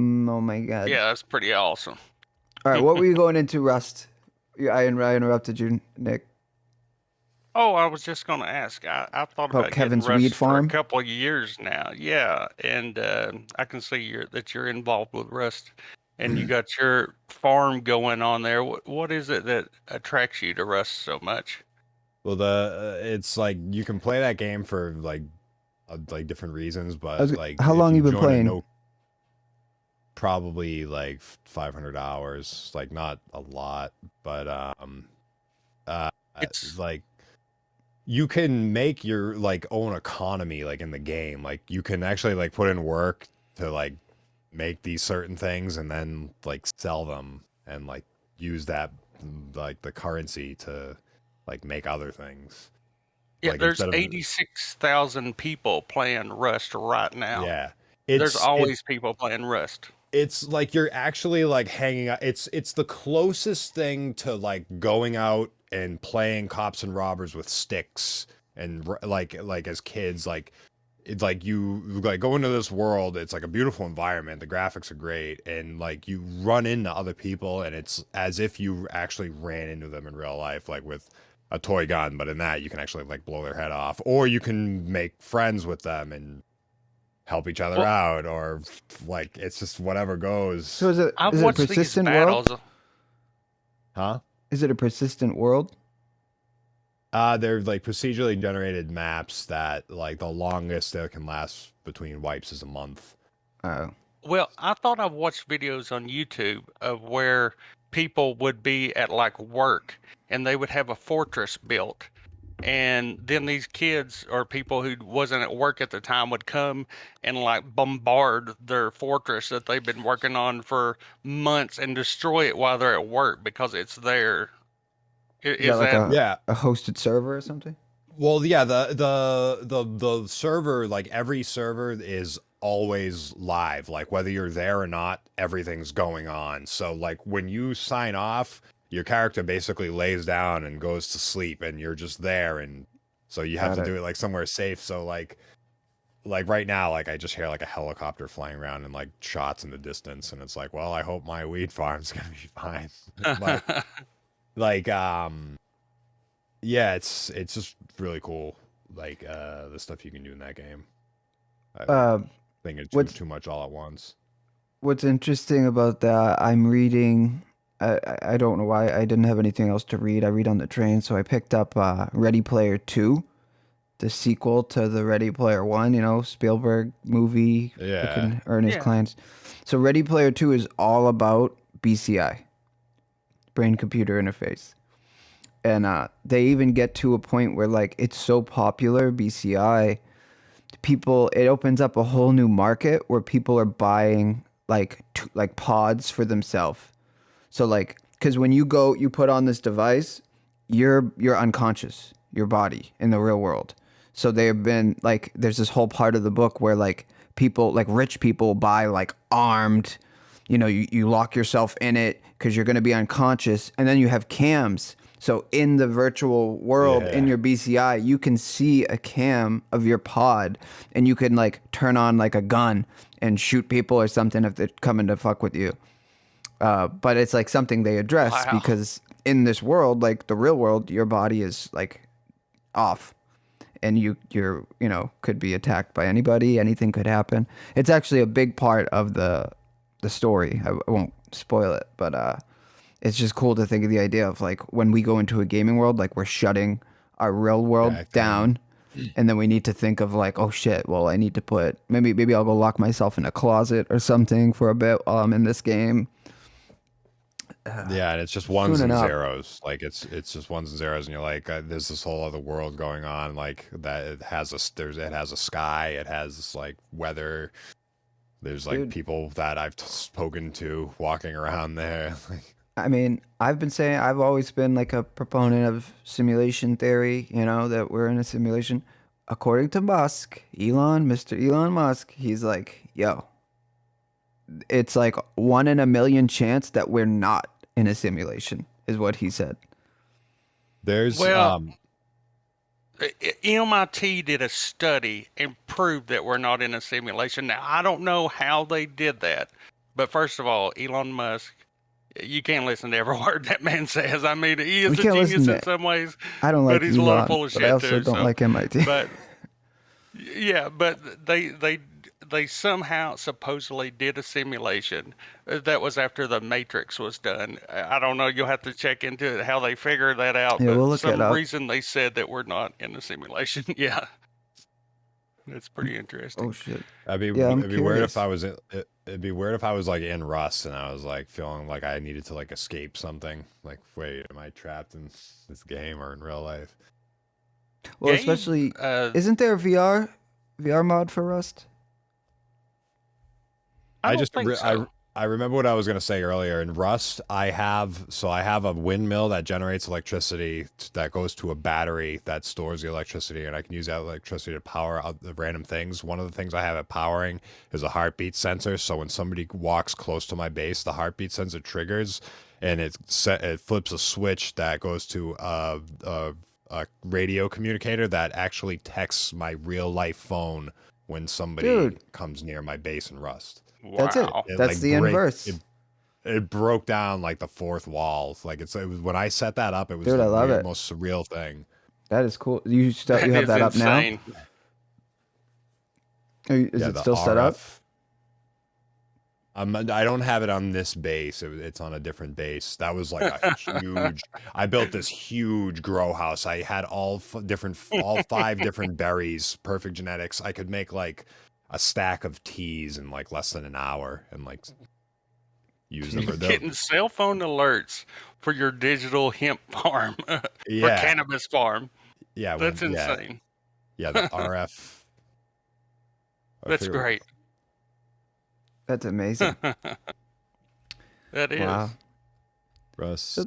[SPEAKER 2] my god.
[SPEAKER 4] yeah, that's pretty awesome.
[SPEAKER 2] All right, what were you going into, Rust? I interrupted you, Nick.
[SPEAKER 4] Oh, I was just going to ask. I've thought
[SPEAKER 2] About
[SPEAKER 4] about
[SPEAKER 2] Kevin's
[SPEAKER 4] getting Rust
[SPEAKER 2] weed
[SPEAKER 4] for
[SPEAKER 2] farm?
[SPEAKER 4] a couple of years now. Yeah, and I can see that you're involved with Rust. and you got your farm going on there. What is it that attracts you to Rust so much?
[SPEAKER 3] Well, it's like you can play that game for like different reasons, but like
[SPEAKER 2] how
[SPEAKER 3] if
[SPEAKER 2] long you been
[SPEAKER 3] join a
[SPEAKER 2] playing?
[SPEAKER 3] probably like 500 hours, like not a lot, but
[SPEAKER 4] It's
[SPEAKER 3] like you can make your like own economy like in the game. Like you can actually like put in work to like make these certain things and then like sell them and like use that like the currency to like make other things.
[SPEAKER 4] yeah.
[SPEAKER 3] Like
[SPEAKER 4] There's
[SPEAKER 3] instead of
[SPEAKER 4] 86,000 people playing Rust right now.
[SPEAKER 3] yeah,
[SPEAKER 4] There's
[SPEAKER 3] it's
[SPEAKER 4] always people playing Rust.
[SPEAKER 3] it's like you're actually like hanging out. It's the closest thing to like going out and playing cops and robbers with sticks and like as kids like it's like you like go into this world. It's like a beautiful environment. The graphics are great, and like you run into other people, and it's as if you actually ran into them in real life, like with a toy gun. But in that, you can actually like blow their head off, or you can make friends with them and help each other
[SPEAKER 4] Well-
[SPEAKER 3] out, or like it's just whatever goes.
[SPEAKER 2] So is it
[SPEAKER 4] I've
[SPEAKER 2] is it a
[SPEAKER 4] watched these
[SPEAKER 2] persistent
[SPEAKER 4] battles.
[SPEAKER 2] world?
[SPEAKER 3] Huh?
[SPEAKER 2] Is it a persistent world?
[SPEAKER 3] They're like procedurally generated maps that like the longest that can last between wipes is a month.
[SPEAKER 2] Oh,
[SPEAKER 4] Well, I thought I watched videos on YouTube of where people would be at like work and they would have a fortress built. And then these kids or people who wasn't at work at the time would come and like bombard their fortress that they've been working on for months and destroy it while they're at work because it's there.
[SPEAKER 2] is that like
[SPEAKER 4] that
[SPEAKER 3] Yeah.
[SPEAKER 2] a hosted server or something?
[SPEAKER 3] Well, yeah, the server, like every server is always live. Like whether you're there or not, everything's going on. So like when you sign off, your character basically lays down and goes to sleep and you're just there, and so you have
[SPEAKER 2] Got
[SPEAKER 3] to
[SPEAKER 2] it.
[SPEAKER 3] do it like somewhere safe. So like right now, like I just hear like a helicopter flying around and like shots in the distance, and it's like, well, I hope my weed farm's gonna be fine. But like yeah, it's just really cool, like the stuff you can do in that game. I think it's
[SPEAKER 2] what's-
[SPEAKER 3] too much all at once.
[SPEAKER 2] What's interesting about that, I'm reading. I don't know why I didn't have anything else to read. I read on the train, so I picked up Ready Player 2, the sequel to the Ready Player 1. You know, Spielberg movie.
[SPEAKER 3] Yeah.
[SPEAKER 2] Fucking Ernest
[SPEAKER 4] Yeah.
[SPEAKER 2] Cline's. So Ready Player 2 is all about BCI, brain computer interface, and they even get to a point where like it's so popular BCI, people, it opens up a whole new market where people are buying like pods for themselves. So like, because when you put on this device, you're unconscious, your body in the real world. So they've been like, there's this whole part of the book where like people, like rich people buy like armed, you know, you lock yourself in it because you're going to be unconscious, and then you have cams. So in the virtual world, in
[SPEAKER 3] Yeah.
[SPEAKER 2] your BCI, you can see a cam of your pod, and you can like turn on like a gun and shoot people or something if they're coming to fuck with you. But it's like something they address
[SPEAKER 4] Wow.
[SPEAKER 2] because in this world, like the real world, your body is like off, and you're could be attacked by anybody. Anything could happen. It's actually a big part of the story. I won't spoil it, but it's just cool to think of the idea of like when we go into a gaming world, like we're shutting our real world
[SPEAKER 3] Back
[SPEAKER 2] down. And then we need to think of like, oh shit, well, I need to put maybe I'll go lock myself in a closet or something for a bit while I'm in this game.
[SPEAKER 3] Yeah, and it's just ones and
[SPEAKER 2] tuning up.
[SPEAKER 3] zeros. Like it's just ones and zeros, and you're like, there's this whole other world going on. Like that, it has a sky, it has like weather. There's like
[SPEAKER 2] Dude.
[SPEAKER 3] people that I've spoken to walking around there. Like,
[SPEAKER 2] I mean, I've always been like a proponent of simulation theory, that we're in a simulation. According to Musk, Mr. Elon Musk, he's like, yo, it's like 1 in a million chance that we're not in a simulation, is what he said.
[SPEAKER 3] there's
[SPEAKER 4] Well, MIT did a study and proved that we're not in a simulation. Now, I don't know how they did that, but first of all, Elon Musk, you can't listen to every word that man says. I mean, he is
[SPEAKER 2] We
[SPEAKER 4] a
[SPEAKER 2] can't
[SPEAKER 4] genius
[SPEAKER 2] listen
[SPEAKER 4] in
[SPEAKER 2] to-
[SPEAKER 4] some ways,
[SPEAKER 2] I don't like
[SPEAKER 4] but he's a lot
[SPEAKER 2] Elon,
[SPEAKER 4] full of
[SPEAKER 2] but
[SPEAKER 4] shit
[SPEAKER 2] I also
[SPEAKER 4] too.
[SPEAKER 2] don't
[SPEAKER 4] so-
[SPEAKER 2] like MIT.
[SPEAKER 4] But yeah, but they they somehow supposedly did a simulation. That was after the Matrix was done. I don't know. You'll have to check into it how they figured that out.
[SPEAKER 2] Yeah,
[SPEAKER 4] but
[SPEAKER 2] we'll look it
[SPEAKER 4] some
[SPEAKER 2] up.
[SPEAKER 4] reason they said that we're not in the simulation. Yeah, it's pretty interesting.
[SPEAKER 2] Oh shit.
[SPEAKER 3] Yeah,
[SPEAKER 2] I'm
[SPEAKER 3] it'd be weird if
[SPEAKER 2] curious.
[SPEAKER 3] I was it'd be weird if I was like in Rust and I was like feeling like I needed to like escape something. Like, wait, am I trapped in this game or in real life?
[SPEAKER 2] Well,
[SPEAKER 4] Gabe,
[SPEAKER 2] especially,
[SPEAKER 4] uh,
[SPEAKER 2] isn't there a VR mod for Rust?
[SPEAKER 4] I don't think so.
[SPEAKER 3] I remember what I was gonna say earlier. In Rust, I have a windmill that generates electricity that goes to a battery that stores the electricity, and I can use that electricity to power out the random things. One of the things I have it powering is a heartbeat sensor. So when somebody walks close to my base, the heartbeat sensor triggers, and it flips a switch that goes to a radio communicator that actually texts my real life phone when somebody
[SPEAKER 2] Dude.
[SPEAKER 3] comes near my base in Rust.
[SPEAKER 2] That's it.
[SPEAKER 4] Wow.
[SPEAKER 3] It,
[SPEAKER 2] That's
[SPEAKER 3] like,
[SPEAKER 2] the inverse.
[SPEAKER 3] It broke down like the fourth wall. Like it was when I set that up, it was
[SPEAKER 2] Dude,
[SPEAKER 3] the
[SPEAKER 2] I love it.
[SPEAKER 3] most surreal thing.
[SPEAKER 2] That is cool. You you have
[SPEAKER 4] is
[SPEAKER 2] that up now?
[SPEAKER 4] insane.
[SPEAKER 2] Is
[SPEAKER 3] Yeah,
[SPEAKER 2] it
[SPEAKER 3] the
[SPEAKER 2] still set up?
[SPEAKER 3] RF. I don't have it on this base. It's on a different base. That was like a huge. I built this huge grow house. I had all five different berries, perfect genetics. I could make like a stack of teas in like less than an hour and like use them for
[SPEAKER 4] Getting cell phone alerts for your digital hemp farm, or
[SPEAKER 3] yeah,
[SPEAKER 4] cannabis farm.
[SPEAKER 3] yeah.
[SPEAKER 4] That's
[SPEAKER 3] yeah,
[SPEAKER 4] insane.
[SPEAKER 3] yeah. The RF. I
[SPEAKER 4] That's
[SPEAKER 3] forget-
[SPEAKER 4] great.
[SPEAKER 2] That's amazing.
[SPEAKER 4] That is.
[SPEAKER 2] Wow.
[SPEAKER 3] Rust.
[SPEAKER 2] So-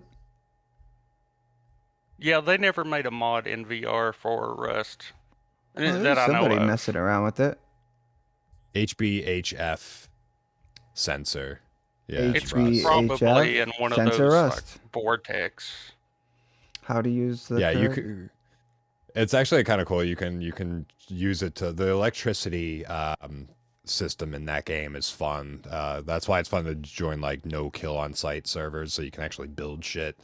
[SPEAKER 4] Yeah, they never made a mod in VR for Rust.
[SPEAKER 2] Oh, there's
[SPEAKER 4] that I know
[SPEAKER 2] somebody
[SPEAKER 4] of.
[SPEAKER 2] messing around with it.
[SPEAKER 3] HBHF sensor. Yeah,
[SPEAKER 4] It's
[SPEAKER 2] HBHF
[SPEAKER 4] probably in one of
[SPEAKER 2] sensor
[SPEAKER 4] those like
[SPEAKER 2] Rust.
[SPEAKER 4] vortex.
[SPEAKER 2] How to use the
[SPEAKER 3] yeah, you
[SPEAKER 2] code?
[SPEAKER 3] could. It's actually kind of cool. You can use it to the electricity system in that game is fun. That's why it's fun to join like no kill on site servers, so you can actually build shit.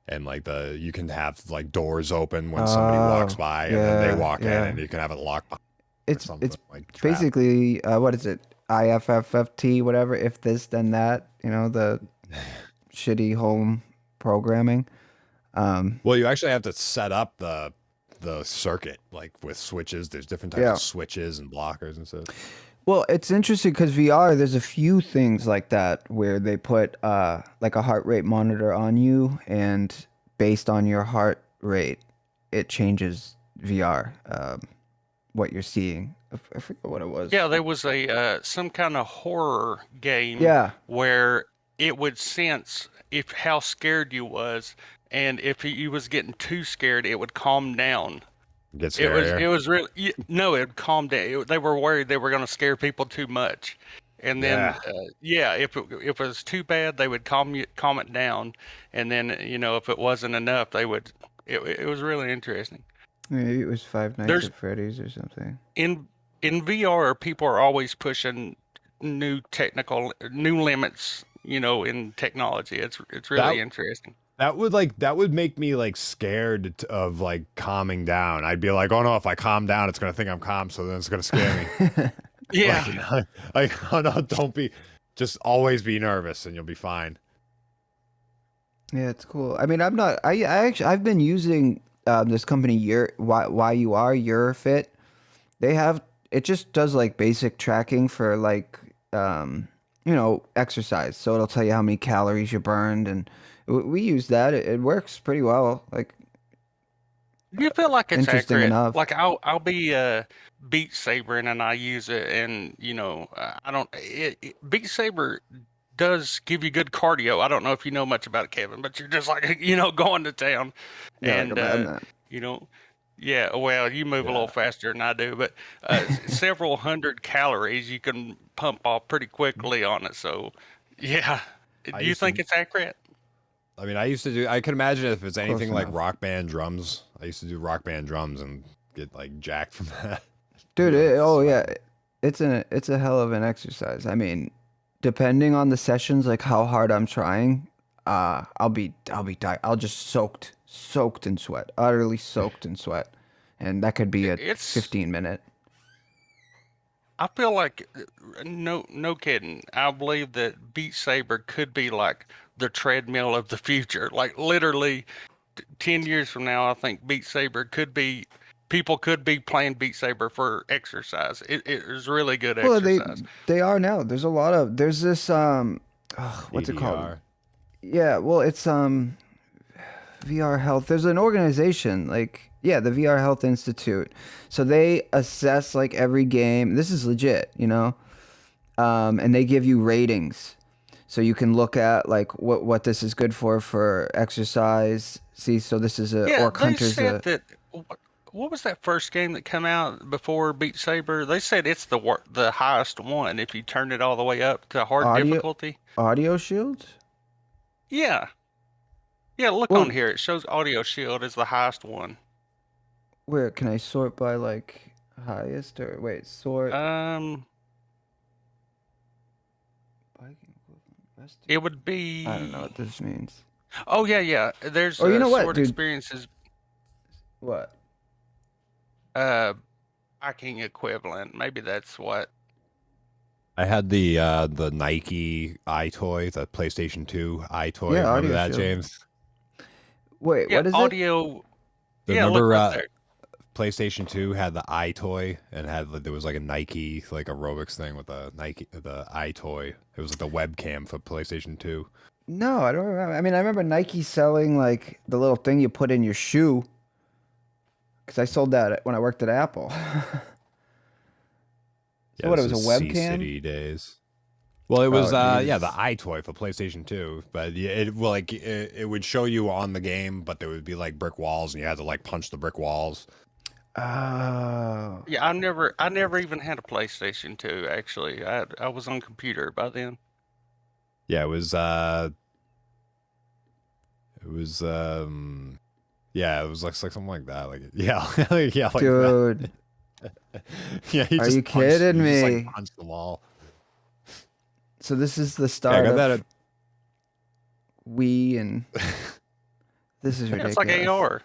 [SPEAKER 3] And like you can have like doors open when somebody walks
[SPEAKER 2] Oh,
[SPEAKER 3] by, and then they
[SPEAKER 2] yeah,
[SPEAKER 3] walk
[SPEAKER 2] yeah.
[SPEAKER 3] in, and you can have it locked behind or
[SPEAKER 2] It's
[SPEAKER 3] something.
[SPEAKER 2] it's
[SPEAKER 3] like trap.
[SPEAKER 2] basically what is it? IFFFT, whatever. If this, then that. You know, the shitty home programming.
[SPEAKER 3] Well, you actually have to set up the circuit like with switches. There's different types
[SPEAKER 2] Yeah.
[SPEAKER 3] of switches and blockers and stuff.
[SPEAKER 2] Well, it's interesting because VR, there's a few things like that where they put like a heart rate monitor on you, and based on your heart rate, it changes VR, what you're seeing. I forget what it was.
[SPEAKER 4] Yeah, there was a some kind of horror game
[SPEAKER 2] Yeah.
[SPEAKER 4] where it would sense if how scared you was, and if you was getting too scared, it would calm down.
[SPEAKER 3] Gets
[SPEAKER 4] It
[SPEAKER 3] scarier.
[SPEAKER 4] was really no, it would calm down. They were worried they were going to scare people too much, and then if it was too bad, they would calm it down, and then if it wasn't enough, they would. It was really interesting.
[SPEAKER 2] Maybe it was Five Nights
[SPEAKER 4] There's-
[SPEAKER 2] at Freddy's or something.
[SPEAKER 4] In VR, people are always pushing new limits, in technology. It's really
[SPEAKER 3] That-
[SPEAKER 4] interesting.
[SPEAKER 3] That would make me like scared of like calming down. I'd be like, oh no, if I calm down, it's gonna think I'm calm, so then it's gonna scare me.
[SPEAKER 4] Yeah.
[SPEAKER 3] Like, oh no, don't be. Just always be nervous, and you'll be fine.
[SPEAKER 2] Yeah, it's cool. I mean, I'm not. I've been using this company YUR They have it just does like basic tracking for like exercise. So it'll tell you how many calories you burned, and we use that. It works pretty well. Like
[SPEAKER 4] Do you feel like it's
[SPEAKER 2] Interesting
[SPEAKER 4] accurate?
[SPEAKER 2] enough.
[SPEAKER 4] Like I'll be Beat Sabering and I use it, and I don't. Beat Saber does give you good cardio. I don't know if you know much about it, Kevin, but you're just like going to town,
[SPEAKER 2] yeah,
[SPEAKER 4] and
[SPEAKER 2] like, I'm not-
[SPEAKER 4] yeah. Well, you move a little faster than I do, but several hundred calories you can pump off pretty quickly on it. So, yeah. Do you
[SPEAKER 3] used to-
[SPEAKER 4] think it's accurate?
[SPEAKER 3] I mean, I can imagine if it's anything like
[SPEAKER 2] enough.
[SPEAKER 3] rock band drums. I used to do rock band drums and get like jacked from that.
[SPEAKER 2] Dude,
[SPEAKER 3] Yeah,
[SPEAKER 2] it's a hell of an exercise. I mean, depending on the sessions, like how hard I'm trying, I'll be I'll just soaked in sweat, utterly soaked in sweat, and that could be a
[SPEAKER 4] It's-
[SPEAKER 2] 15-minute.
[SPEAKER 4] I feel like no kidding. I believe that Beat Saber could be like the treadmill of the future. Like literally 10 years from now, I think Beat Saber could be people could be playing Beat Saber for exercise. It is really good
[SPEAKER 2] Well,
[SPEAKER 4] exercise.
[SPEAKER 2] they are now. There's a lot of there's this what's it called?
[SPEAKER 3] DDR.
[SPEAKER 2] Yeah, well, it's VR Health. There's an organization like yeah, the VR Health Institute. So they assess like every game. This is legit, you know. And they give you ratings. So you can look at like what this is good for exercise. See, so this is a
[SPEAKER 4] Yeah,
[SPEAKER 2] Orc
[SPEAKER 4] they
[SPEAKER 2] Hunter's
[SPEAKER 4] said
[SPEAKER 2] a
[SPEAKER 4] that. What was that first game that came out before Beat Saber? They said it's the highest one if you turn it all the way up to hard
[SPEAKER 2] audio
[SPEAKER 4] difficulty.
[SPEAKER 2] audio shield.
[SPEAKER 4] Yeah, yeah. Look
[SPEAKER 2] Well,
[SPEAKER 4] on here. It shows Audio Shield is the highest one.
[SPEAKER 2] where can I sort by like highest or wait sort?
[SPEAKER 4] Um,
[SPEAKER 2] Viking equivalent, best-
[SPEAKER 4] it would be.
[SPEAKER 2] I don't know what this means.
[SPEAKER 4] Oh yeah. There's
[SPEAKER 2] Oh, you know what,
[SPEAKER 4] Sword
[SPEAKER 2] dude?
[SPEAKER 4] Experiences
[SPEAKER 2] What?
[SPEAKER 4] Viking equivalent. Maybe that's what.
[SPEAKER 3] I had the Nike iToy, the PlayStation 2 iToy.
[SPEAKER 2] Yeah,
[SPEAKER 3] Remember
[SPEAKER 2] Audio
[SPEAKER 3] that,
[SPEAKER 2] Shield.
[SPEAKER 3] James?
[SPEAKER 2] Wait,
[SPEAKER 4] Yeah,
[SPEAKER 2] what is it?
[SPEAKER 4] audio. Yeah,
[SPEAKER 3] Remember
[SPEAKER 4] look right there.
[SPEAKER 3] PlayStation 2 had the iToy and had there was like a Nike like aerobics thing with the iToy. It was like the webcam for PlayStation 2.
[SPEAKER 2] No, I don't remember. I mean, I remember Nike selling like the little thing you put in your shoe. Because I sold that when I worked at Apple. So what? It
[SPEAKER 3] this
[SPEAKER 2] was a
[SPEAKER 3] is
[SPEAKER 2] webcam.
[SPEAKER 3] City days. Well, it was
[SPEAKER 2] Oh,
[SPEAKER 3] yeah, the
[SPEAKER 2] Jesus.
[SPEAKER 3] iToy for PlayStation 2, but yeah, it would show you on the game, but there would be like brick walls and you had to like punch the brick walls.
[SPEAKER 2] Oh.
[SPEAKER 4] Yeah, I never even had a PlayStation 2 actually. I was on computer by then.
[SPEAKER 3] Yeah, it was yeah, it was like something like that. Like yeah, yeah, like that.
[SPEAKER 2] Dude.
[SPEAKER 3] Yeah,
[SPEAKER 2] Are you kidding
[SPEAKER 3] you just,
[SPEAKER 2] me?
[SPEAKER 3] like punch the wall.
[SPEAKER 2] So this is the
[SPEAKER 3] Yeah, I
[SPEAKER 2] start
[SPEAKER 3] got
[SPEAKER 2] of
[SPEAKER 3] that at
[SPEAKER 2] Wii and this is
[SPEAKER 4] Yeah,
[SPEAKER 2] ridiculous.
[SPEAKER 4] it's like AR.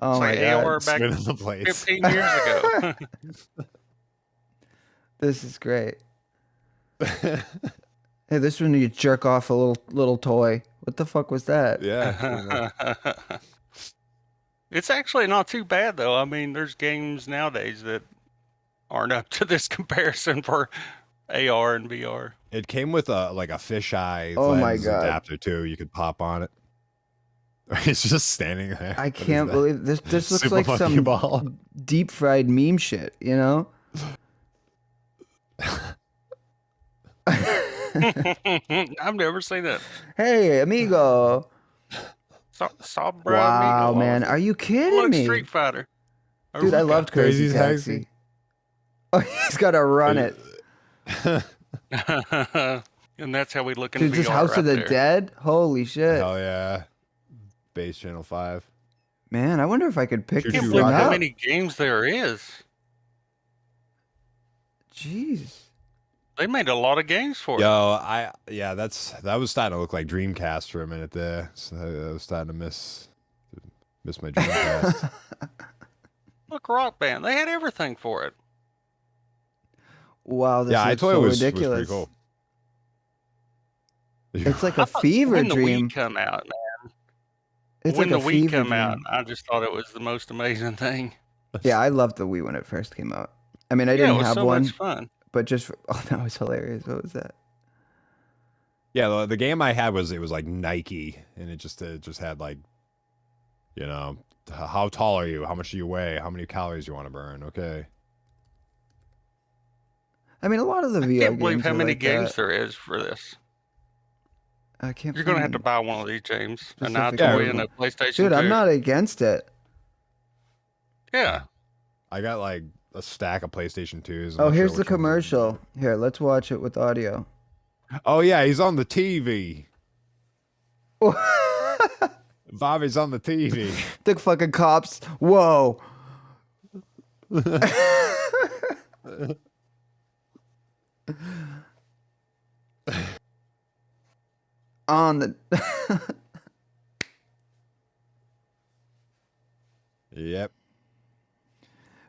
[SPEAKER 2] Oh
[SPEAKER 4] It's
[SPEAKER 2] my
[SPEAKER 4] like
[SPEAKER 2] god.
[SPEAKER 4] AR back
[SPEAKER 3] spinning the plates.
[SPEAKER 4] 15 years ago.
[SPEAKER 2] This is great. Hey, this one you jerk off a little toy. What the fuck was that?
[SPEAKER 3] Yeah.
[SPEAKER 4] It's actually not too bad though. I mean, there's games nowadays that aren't up to this comparison for AR and VR.
[SPEAKER 3] It came with a like a fisheye
[SPEAKER 2] Oh my
[SPEAKER 3] lens
[SPEAKER 2] God.
[SPEAKER 3] adapter too. You could pop on it. It's just standing there.
[SPEAKER 2] I
[SPEAKER 3] What is
[SPEAKER 2] can't
[SPEAKER 3] that?
[SPEAKER 2] believe this. This looks
[SPEAKER 3] Super
[SPEAKER 2] like
[SPEAKER 3] Monkey
[SPEAKER 2] some
[SPEAKER 3] Ball.
[SPEAKER 2] deep fried meme shit, you know?
[SPEAKER 4] I've never seen that.
[SPEAKER 2] Hey, amigo.
[SPEAKER 4] Sombra
[SPEAKER 2] Wow,
[SPEAKER 4] Amigo.
[SPEAKER 2] man. Are you kidding
[SPEAKER 4] Look,
[SPEAKER 2] me?
[SPEAKER 4] Street Fighter.
[SPEAKER 2] Dude, I
[SPEAKER 4] Aruka.
[SPEAKER 2] loved Crazy
[SPEAKER 3] Crazy
[SPEAKER 2] Taxi.
[SPEAKER 3] Taxi.
[SPEAKER 2] Oh, he's got to run it.
[SPEAKER 4] And that's how we look in
[SPEAKER 2] Dude,
[SPEAKER 4] VR
[SPEAKER 2] this House
[SPEAKER 4] right
[SPEAKER 2] of the
[SPEAKER 4] there.
[SPEAKER 2] Dead? Holy shit.
[SPEAKER 3] Hell yeah. Base Channel 5.
[SPEAKER 2] Man, I wonder if I could pick
[SPEAKER 3] Choo
[SPEAKER 4] I
[SPEAKER 2] this
[SPEAKER 4] can't
[SPEAKER 3] Choo
[SPEAKER 2] thing
[SPEAKER 4] believe how
[SPEAKER 2] up.
[SPEAKER 4] many games there is.
[SPEAKER 2] Jeez.
[SPEAKER 4] They made a lot of games for it.
[SPEAKER 3] Yeah, that was starting to look like Dreamcast for a minute there. So I was starting to miss my Dreamcast.
[SPEAKER 4] Look, Rock Band. They had everything for it.
[SPEAKER 2] Wow, this
[SPEAKER 3] Yeah,
[SPEAKER 2] looks
[SPEAKER 3] iToy
[SPEAKER 2] so
[SPEAKER 3] was
[SPEAKER 2] ridiculous.
[SPEAKER 3] pretty cool.
[SPEAKER 2] It's like
[SPEAKER 4] I
[SPEAKER 2] a
[SPEAKER 4] thought
[SPEAKER 2] fever
[SPEAKER 4] when the
[SPEAKER 2] dream.
[SPEAKER 4] Wii come out, man,
[SPEAKER 2] It's
[SPEAKER 4] when
[SPEAKER 2] like
[SPEAKER 4] the
[SPEAKER 2] a
[SPEAKER 4] Wii
[SPEAKER 2] fever
[SPEAKER 4] come out,
[SPEAKER 2] dream.
[SPEAKER 4] I just thought it was the most amazing thing.
[SPEAKER 2] Yeah, I loved the Wii when it first came out. I mean, I
[SPEAKER 4] Yeah, it
[SPEAKER 2] didn't
[SPEAKER 4] was
[SPEAKER 2] have
[SPEAKER 4] so
[SPEAKER 2] one,
[SPEAKER 4] much fun.
[SPEAKER 2] but just for, oh, that was hilarious. What was that?
[SPEAKER 3] Yeah, the game I had was like Nike, and it just had like, how tall are you? How much do you weigh? How many calories you want to burn? Okay.
[SPEAKER 2] I mean, a lot of the
[SPEAKER 4] I
[SPEAKER 2] VR
[SPEAKER 4] can't believe
[SPEAKER 2] games
[SPEAKER 4] how
[SPEAKER 2] are
[SPEAKER 4] many
[SPEAKER 2] like
[SPEAKER 4] games
[SPEAKER 2] that.
[SPEAKER 4] there is for this.
[SPEAKER 2] I can't.
[SPEAKER 4] You're gonna have to
[SPEAKER 2] find
[SPEAKER 4] buy one of these, James. An
[SPEAKER 2] specific
[SPEAKER 4] iToy and
[SPEAKER 2] one.
[SPEAKER 4] a PlayStation
[SPEAKER 2] Dude,
[SPEAKER 4] 2.
[SPEAKER 2] I'm not against it.
[SPEAKER 4] Yeah.
[SPEAKER 3] I got like a stack of PlayStation 2s. I'm
[SPEAKER 2] Oh,
[SPEAKER 3] not sure
[SPEAKER 2] here's the
[SPEAKER 3] which ones are-
[SPEAKER 2] commercial. Here, let's watch it with audio.
[SPEAKER 3] Oh yeah, he's on the TV. Bobby's on the TV.
[SPEAKER 2] The fucking cops. Whoa. On the.
[SPEAKER 3] Yep.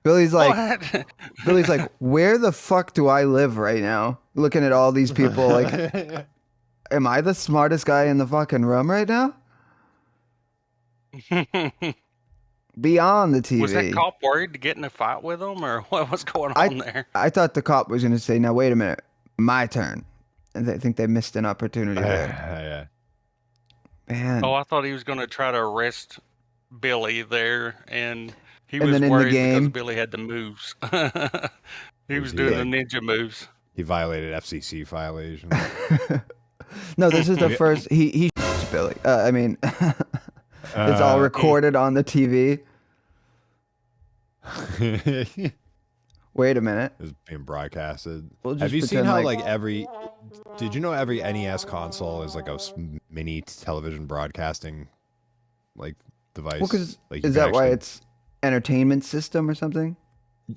[SPEAKER 2] Billy's like,
[SPEAKER 4] What?
[SPEAKER 2] Billy's like, where the fuck do I live right now? Looking at all these people, like, am I the smartest guy in the fucking room right now? Beyond the TV.
[SPEAKER 4] Was that cop worried to get in a fight with him, or what was going
[SPEAKER 2] I-
[SPEAKER 4] on there?
[SPEAKER 2] I thought the cop was going to say, now wait a minute, my turn. And I think they missed an opportunity there.
[SPEAKER 3] Yeah.
[SPEAKER 2] Man.
[SPEAKER 4] Oh, I thought he was going to try to arrest Billy there, and he
[SPEAKER 2] And
[SPEAKER 4] was
[SPEAKER 2] then in the
[SPEAKER 4] worried
[SPEAKER 2] game-
[SPEAKER 4] because Billy had the moves. He was
[SPEAKER 3] he
[SPEAKER 4] doing
[SPEAKER 3] like-
[SPEAKER 4] the ninja moves.
[SPEAKER 3] He violated FCC violation.
[SPEAKER 2] No, this is the first. He shoots Billy. I mean, it's all recorded on the TV.
[SPEAKER 3] It
[SPEAKER 2] Wait a minute.
[SPEAKER 3] was being broadcasted.
[SPEAKER 2] We'll just
[SPEAKER 3] Have you seen
[SPEAKER 2] pretend
[SPEAKER 3] how
[SPEAKER 2] like-
[SPEAKER 3] like every? Did you know every NES console is like a mini television broadcasting, like device?
[SPEAKER 2] Well, because
[SPEAKER 3] like, you
[SPEAKER 2] is
[SPEAKER 3] can
[SPEAKER 2] that why
[SPEAKER 3] actually-
[SPEAKER 2] it's entertainment system or something?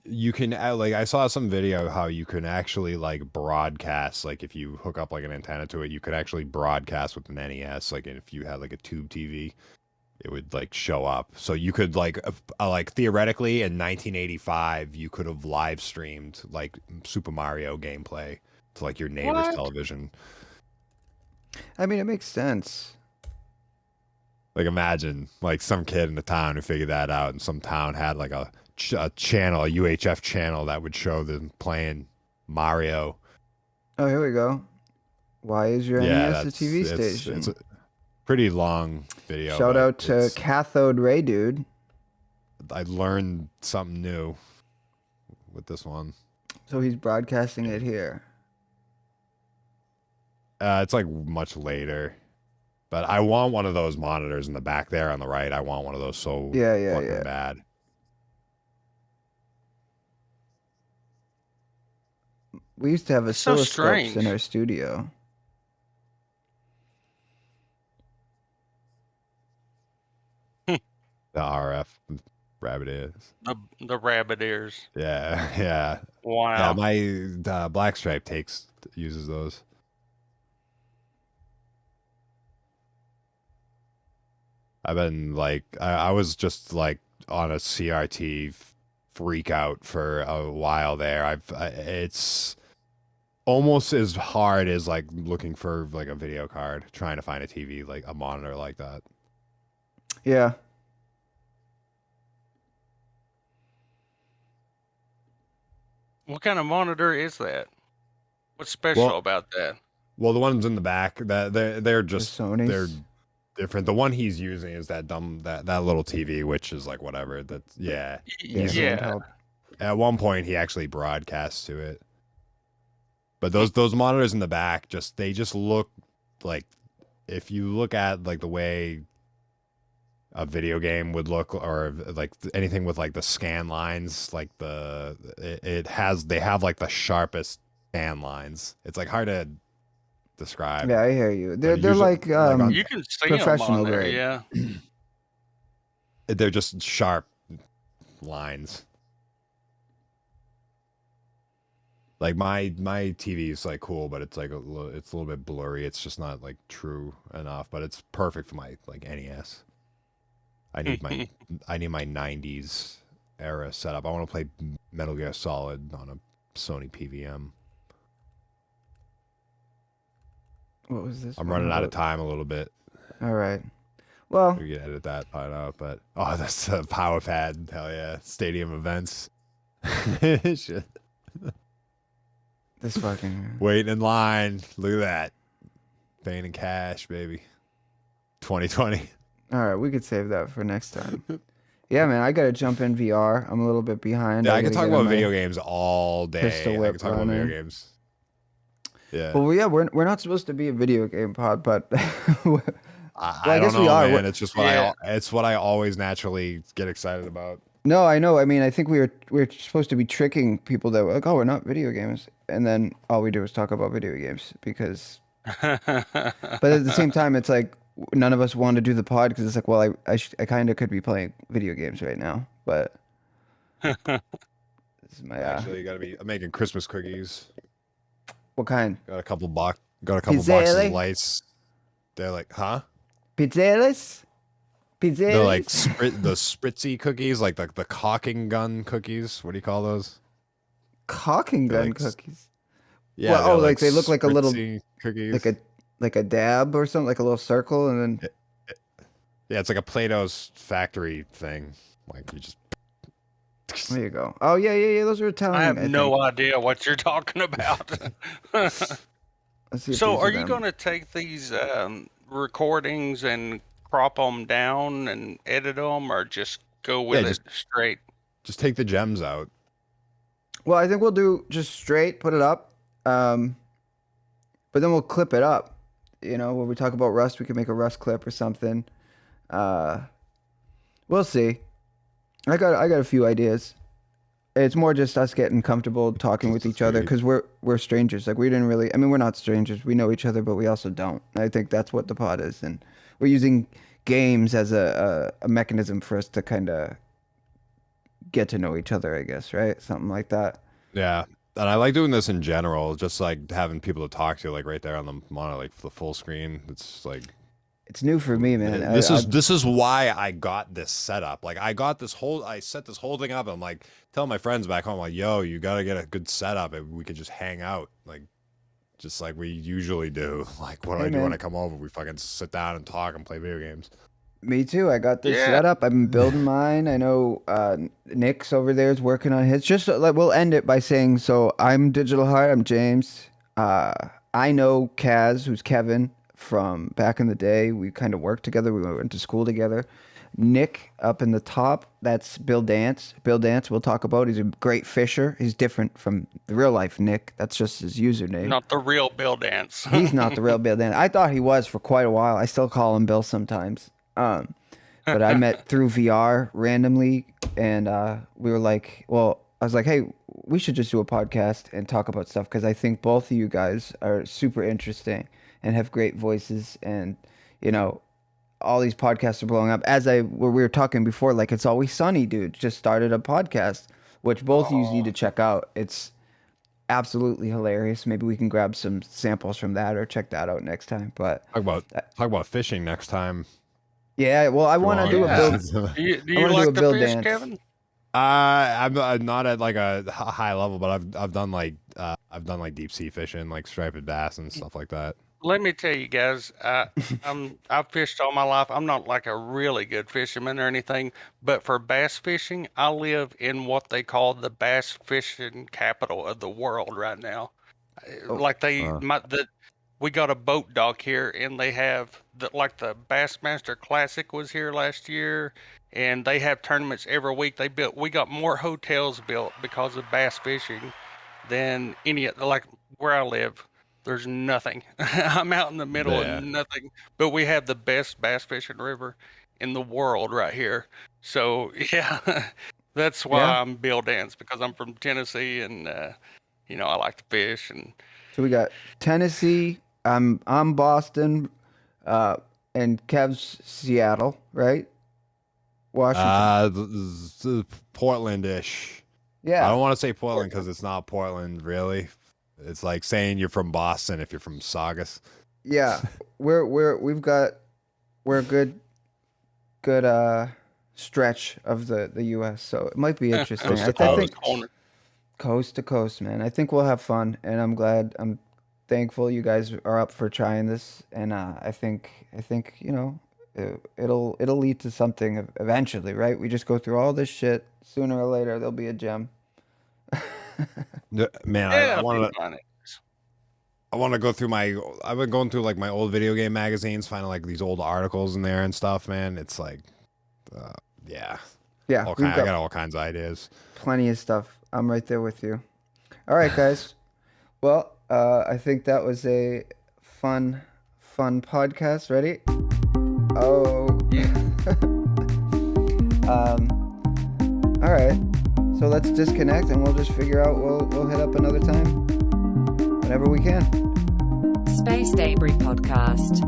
[SPEAKER 3] You can like I saw some video how you can actually like broadcast, like if you hook up like an antenna to it, you could actually broadcast with an NES. Like if you had like a tube TV, it would like show up. So you could like theoretically in 1985 you could have live streamed like Super Mario gameplay to like your neighbor's
[SPEAKER 4] What?
[SPEAKER 3] television.
[SPEAKER 2] I mean, it makes sense.
[SPEAKER 3] Like imagine like some kid in the town who figured that out, and some town had like a channel, a UHF channel that would show them playing Mario.
[SPEAKER 2] Oh, here we go. Why is your NES a TV
[SPEAKER 3] it's-
[SPEAKER 2] station?
[SPEAKER 3] It's a pretty long video.
[SPEAKER 2] Shout
[SPEAKER 3] but
[SPEAKER 2] out to
[SPEAKER 3] it's-
[SPEAKER 2] Cathode Ray Dude.
[SPEAKER 3] I learned something new with this one.
[SPEAKER 2] So he's broadcasting it here.
[SPEAKER 3] It's like much later, but I want one of those monitors in the back there on the right. I want one of those so
[SPEAKER 2] Yeah,
[SPEAKER 3] fucking
[SPEAKER 2] yeah.
[SPEAKER 3] bad.
[SPEAKER 2] We used to have
[SPEAKER 4] so
[SPEAKER 2] oscilloscopes
[SPEAKER 4] strange.
[SPEAKER 2] in our studio.
[SPEAKER 3] The RF rabbit ears.
[SPEAKER 4] The rabbit ears.
[SPEAKER 3] Yeah, yeah.
[SPEAKER 4] Wow.
[SPEAKER 3] Yeah, my Black Stripe uses those. I've been like, I was just like on a CRT freak out for a while there. It's almost as hard as like looking for like a video card, trying to find a TV, like a monitor like that.
[SPEAKER 2] Yeah.
[SPEAKER 4] What kind of monitor is that? What's special
[SPEAKER 3] Well,
[SPEAKER 4] about that?
[SPEAKER 3] Well, the ones in the back, that they're just
[SPEAKER 2] Sony's?
[SPEAKER 3] they're different. The one he's using is that that little TV, which is like whatever. That's
[SPEAKER 2] Yeah.
[SPEAKER 4] Yeah.
[SPEAKER 2] handheld.
[SPEAKER 3] At one point, he actually broadcasts to it. But those monitors in the back they just look like, if you look at like the way a video game would look, or like anything with like the scan lines, like they have like the sharpest scan lines. It's like hard to describe.
[SPEAKER 2] Yeah, I hear you. They're
[SPEAKER 3] usually-
[SPEAKER 2] like
[SPEAKER 3] like on-
[SPEAKER 4] You can see them
[SPEAKER 2] professional
[SPEAKER 4] on there,
[SPEAKER 2] grade.
[SPEAKER 4] yeah.
[SPEAKER 3] They're just sharp lines. Like my TV is like cool, but it's like it's a little bit blurry. It's just not like true enough, but it's perfect for my like NES. I need my 90s era setup. I want to play Metal Gear Solid on a Sony PVM.
[SPEAKER 2] What was this?
[SPEAKER 3] I'm
[SPEAKER 2] one
[SPEAKER 3] running out of
[SPEAKER 2] about?
[SPEAKER 3] time a little bit.
[SPEAKER 2] All right. Well,
[SPEAKER 3] We can edit that part out, but oh, that's a power pad. Hell yeah, stadium events. Shit.
[SPEAKER 2] this fucking.
[SPEAKER 3] Waiting in line. Look at that. Paying in cash, baby. 2020.
[SPEAKER 2] All right, we could save that for next time. Yeah, man, I gotta jump in VR. I'm a little bit behind.
[SPEAKER 3] Yeah, I can
[SPEAKER 2] gotta
[SPEAKER 3] talk
[SPEAKER 2] get on
[SPEAKER 3] about
[SPEAKER 2] my-
[SPEAKER 3] video games all day.
[SPEAKER 2] Pistol
[SPEAKER 3] I
[SPEAKER 2] whip
[SPEAKER 3] can talk about video
[SPEAKER 2] running.
[SPEAKER 3] games. Yeah.
[SPEAKER 2] Well, yeah, we're not supposed to be a video game pod, but
[SPEAKER 3] I
[SPEAKER 2] I
[SPEAKER 3] don't
[SPEAKER 2] guess we
[SPEAKER 3] know,
[SPEAKER 2] are.
[SPEAKER 3] man. It's just what
[SPEAKER 4] Yeah.
[SPEAKER 3] it's what I always naturally get excited about.
[SPEAKER 2] no, I know. I mean, I think we're supposed to be tricking people that were like, oh, we're not video games, and then all we do is talk about video games because. But at the same time, it's like none of us want to do the pod because it's like, well, I kind of could be playing video games right now, but. This is my
[SPEAKER 3] Actually, you gotta be. I'm making Christmas cookies.
[SPEAKER 2] what kind?
[SPEAKER 3] Got a couple boxes
[SPEAKER 2] Pizzelle?
[SPEAKER 3] of lights. They're like, huh?
[SPEAKER 2] Pizzeras? Pizza.
[SPEAKER 3] They're like the spritzy cookies, like the caulking gun cookies. What do you call those?
[SPEAKER 2] Caulking
[SPEAKER 3] They're
[SPEAKER 2] gun
[SPEAKER 3] like
[SPEAKER 2] cookies.
[SPEAKER 3] Yeah,
[SPEAKER 2] Well,
[SPEAKER 3] they're
[SPEAKER 2] like they look like a little
[SPEAKER 3] spritzy cookies.
[SPEAKER 2] like a dab or something, like a little circle, and then
[SPEAKER 3] Yeah, it's like a Plato's factory thing. Like you just
[SPEAKER 2] there you go. Oh yeah. Those are Italian.
[SPEAKER 4] I have no
[SPEAKER 2] think.
[SPEAKER 4] idea what you're talking about.
[SPEAKER 2] Let's see if
[SPEAKER 4] So,
[SPEAKER 2] these
[SPEAKER 4] are you
[SPEAKER 2] them.
[SPEAKER 4] going to take these recordings and crop them down and edit them, or just go with it straight?
[SPEAKER 3] just take the gems out.
[SPEAKER 2] Well, I think we'll do just straight, put it up, but then we'll clip it up. You know, when we talk about Rust, we can make a Rust clip or something. We'll see. I got a few ideas. It's more just us getting comfortable talking with each other because we're strangers. Like we didn't really. I mean, we're not strangers. We know each other, but we also don't. I think that's what the pod is, and we're using games as a mechanism for us to kind of get to know each other, I guess, right? Something like that.
[SPEAKER 3] Yeah. And I like doing this in general, just like having people to talk to, like right there on the monitor, like the full screen. It's like
[SPEAKER 2] It's new for me, man.
[SPEAKER 3] this is why I got this setup. Like I set this whole thing up. I'm like telling my friends back home, like, yo, you gotta get a good setup and we could just hang out, like just like we usually do. Like what do I do when I come over? We fucking sit down and talk and play video games.
[SPEAKER 2] Me too. I got this
[SPEAKER 4] Yeah.
[SPEAKER 2] set up. I've been building mine. I know Nick's over there is working on his. Just like we'll end it by saying, so I'm Digital Heart. I'm James. I know Kaz, who's Kevin from back in the day. We kind of worked together. We went to school together. Nick up in the top, that's Bill Dance. Bill Dance, we'll talk about. He's a great fisher. He's different from the real life Nick. That's just his username.
[SPEAKER 4] Not the real Bill Dance.
[SPEAKER 2] He's not the real Bill Dance. I thought he was for quite a while. I still call him Bill sometimes. But I met through VR randomly, and we were like, well, I was like, hey, we should just do a podcast and talk about stuff because I think both of you guys are super interesting and have great voices, and you know, all these podcasts are blowing up. We were talking before, like It's Always Sunny, dude, just started a podcast, which both of you need to check out. It's absolutely hilarious. Maybe we can grab some samples from that or check that out next time. But
[SPEAKER 3] Talk about fishing next time.
[SPEAKER 2] yeah, well, I want to do a build.
[SPEAKER 4] Do you
[SPEAKER 2] I wanna do
[SPEAKER 4] like
[SPEAKER 2] a
[SPEAKER 4] to
[SPEAKER 2] Bill
[SPEAKER 4] fish,
[SPEAKER 2] Dance.
[SPEAKER 4] Kevin?
[SPEAKER 3] I'm not at like a high level, but I've done like deep sea fishing, like striped bass and stuff like that.
[SPEAKER 4] Let me tell you guys, I've fished all my life. I'm not like a really good fisherman or anything, but for bass fishing, I live in what they call the bass fishing capital of the world right now. Like we got a boat dock here, and they have the Bassmaster Classic was here last year, and they have tournaments every week. We got more hotels built because of bass fishing than like where I live. There's nothing. I'm out in the middle of nothing, but we have the best bass fishing river in the world right here. So yeah, that's why I'm Bill Dance, because I'm from Tennessee, and I like to fish. And
[SPEAKER 2] So we got Tennessee. I'm Boston, and Kev's Seattle, right? Washington.
[SPEAKER 3] Portland-ish.
[SPEAKER 2] Yeah.
[SPEAKER 3] I don't want to say Portland because it's not Portland, really. It's like saying you're from Boston if you're from Saugus.
[SPEAKER 2] Yeah. We're a good stretch of the US, so it might be interesting.
[SPEAKER 3] Coast to
[SPEAKER 2] I think
[SPEAKER 4] coast.
[SPEAKER 2] coast to coast, man. I think we'll have fun, and I'm thankful you guys are up for trying this, and I think it'll lead to something eventually, right? We just go through all this shit. Sooner or later, there'll be a gem.
[SPEAKER 3] Man,
[SPEAKER 4] Yeah,
[SPEAKER 3] I want to go through I've been going through like my old video game magazines, finding like these old articles in there and stuff, man. It's like, yeah,
[SPEAKER 2] Yeah,
[SPEAKER 3] I
[SPEAKER 2] we've
[SPEAKER 3] got all kinds of ideas.
[SPEAKER 2] plenty of stuff. I'm right there with you. All right, guys. Well, I think that was a fun podcast. Ready? Oh. All right. So let's disconnect, and we'll just figure out. We'll hit up another time whenever we can.
[SPEAKER 1] Space Debris Podcast.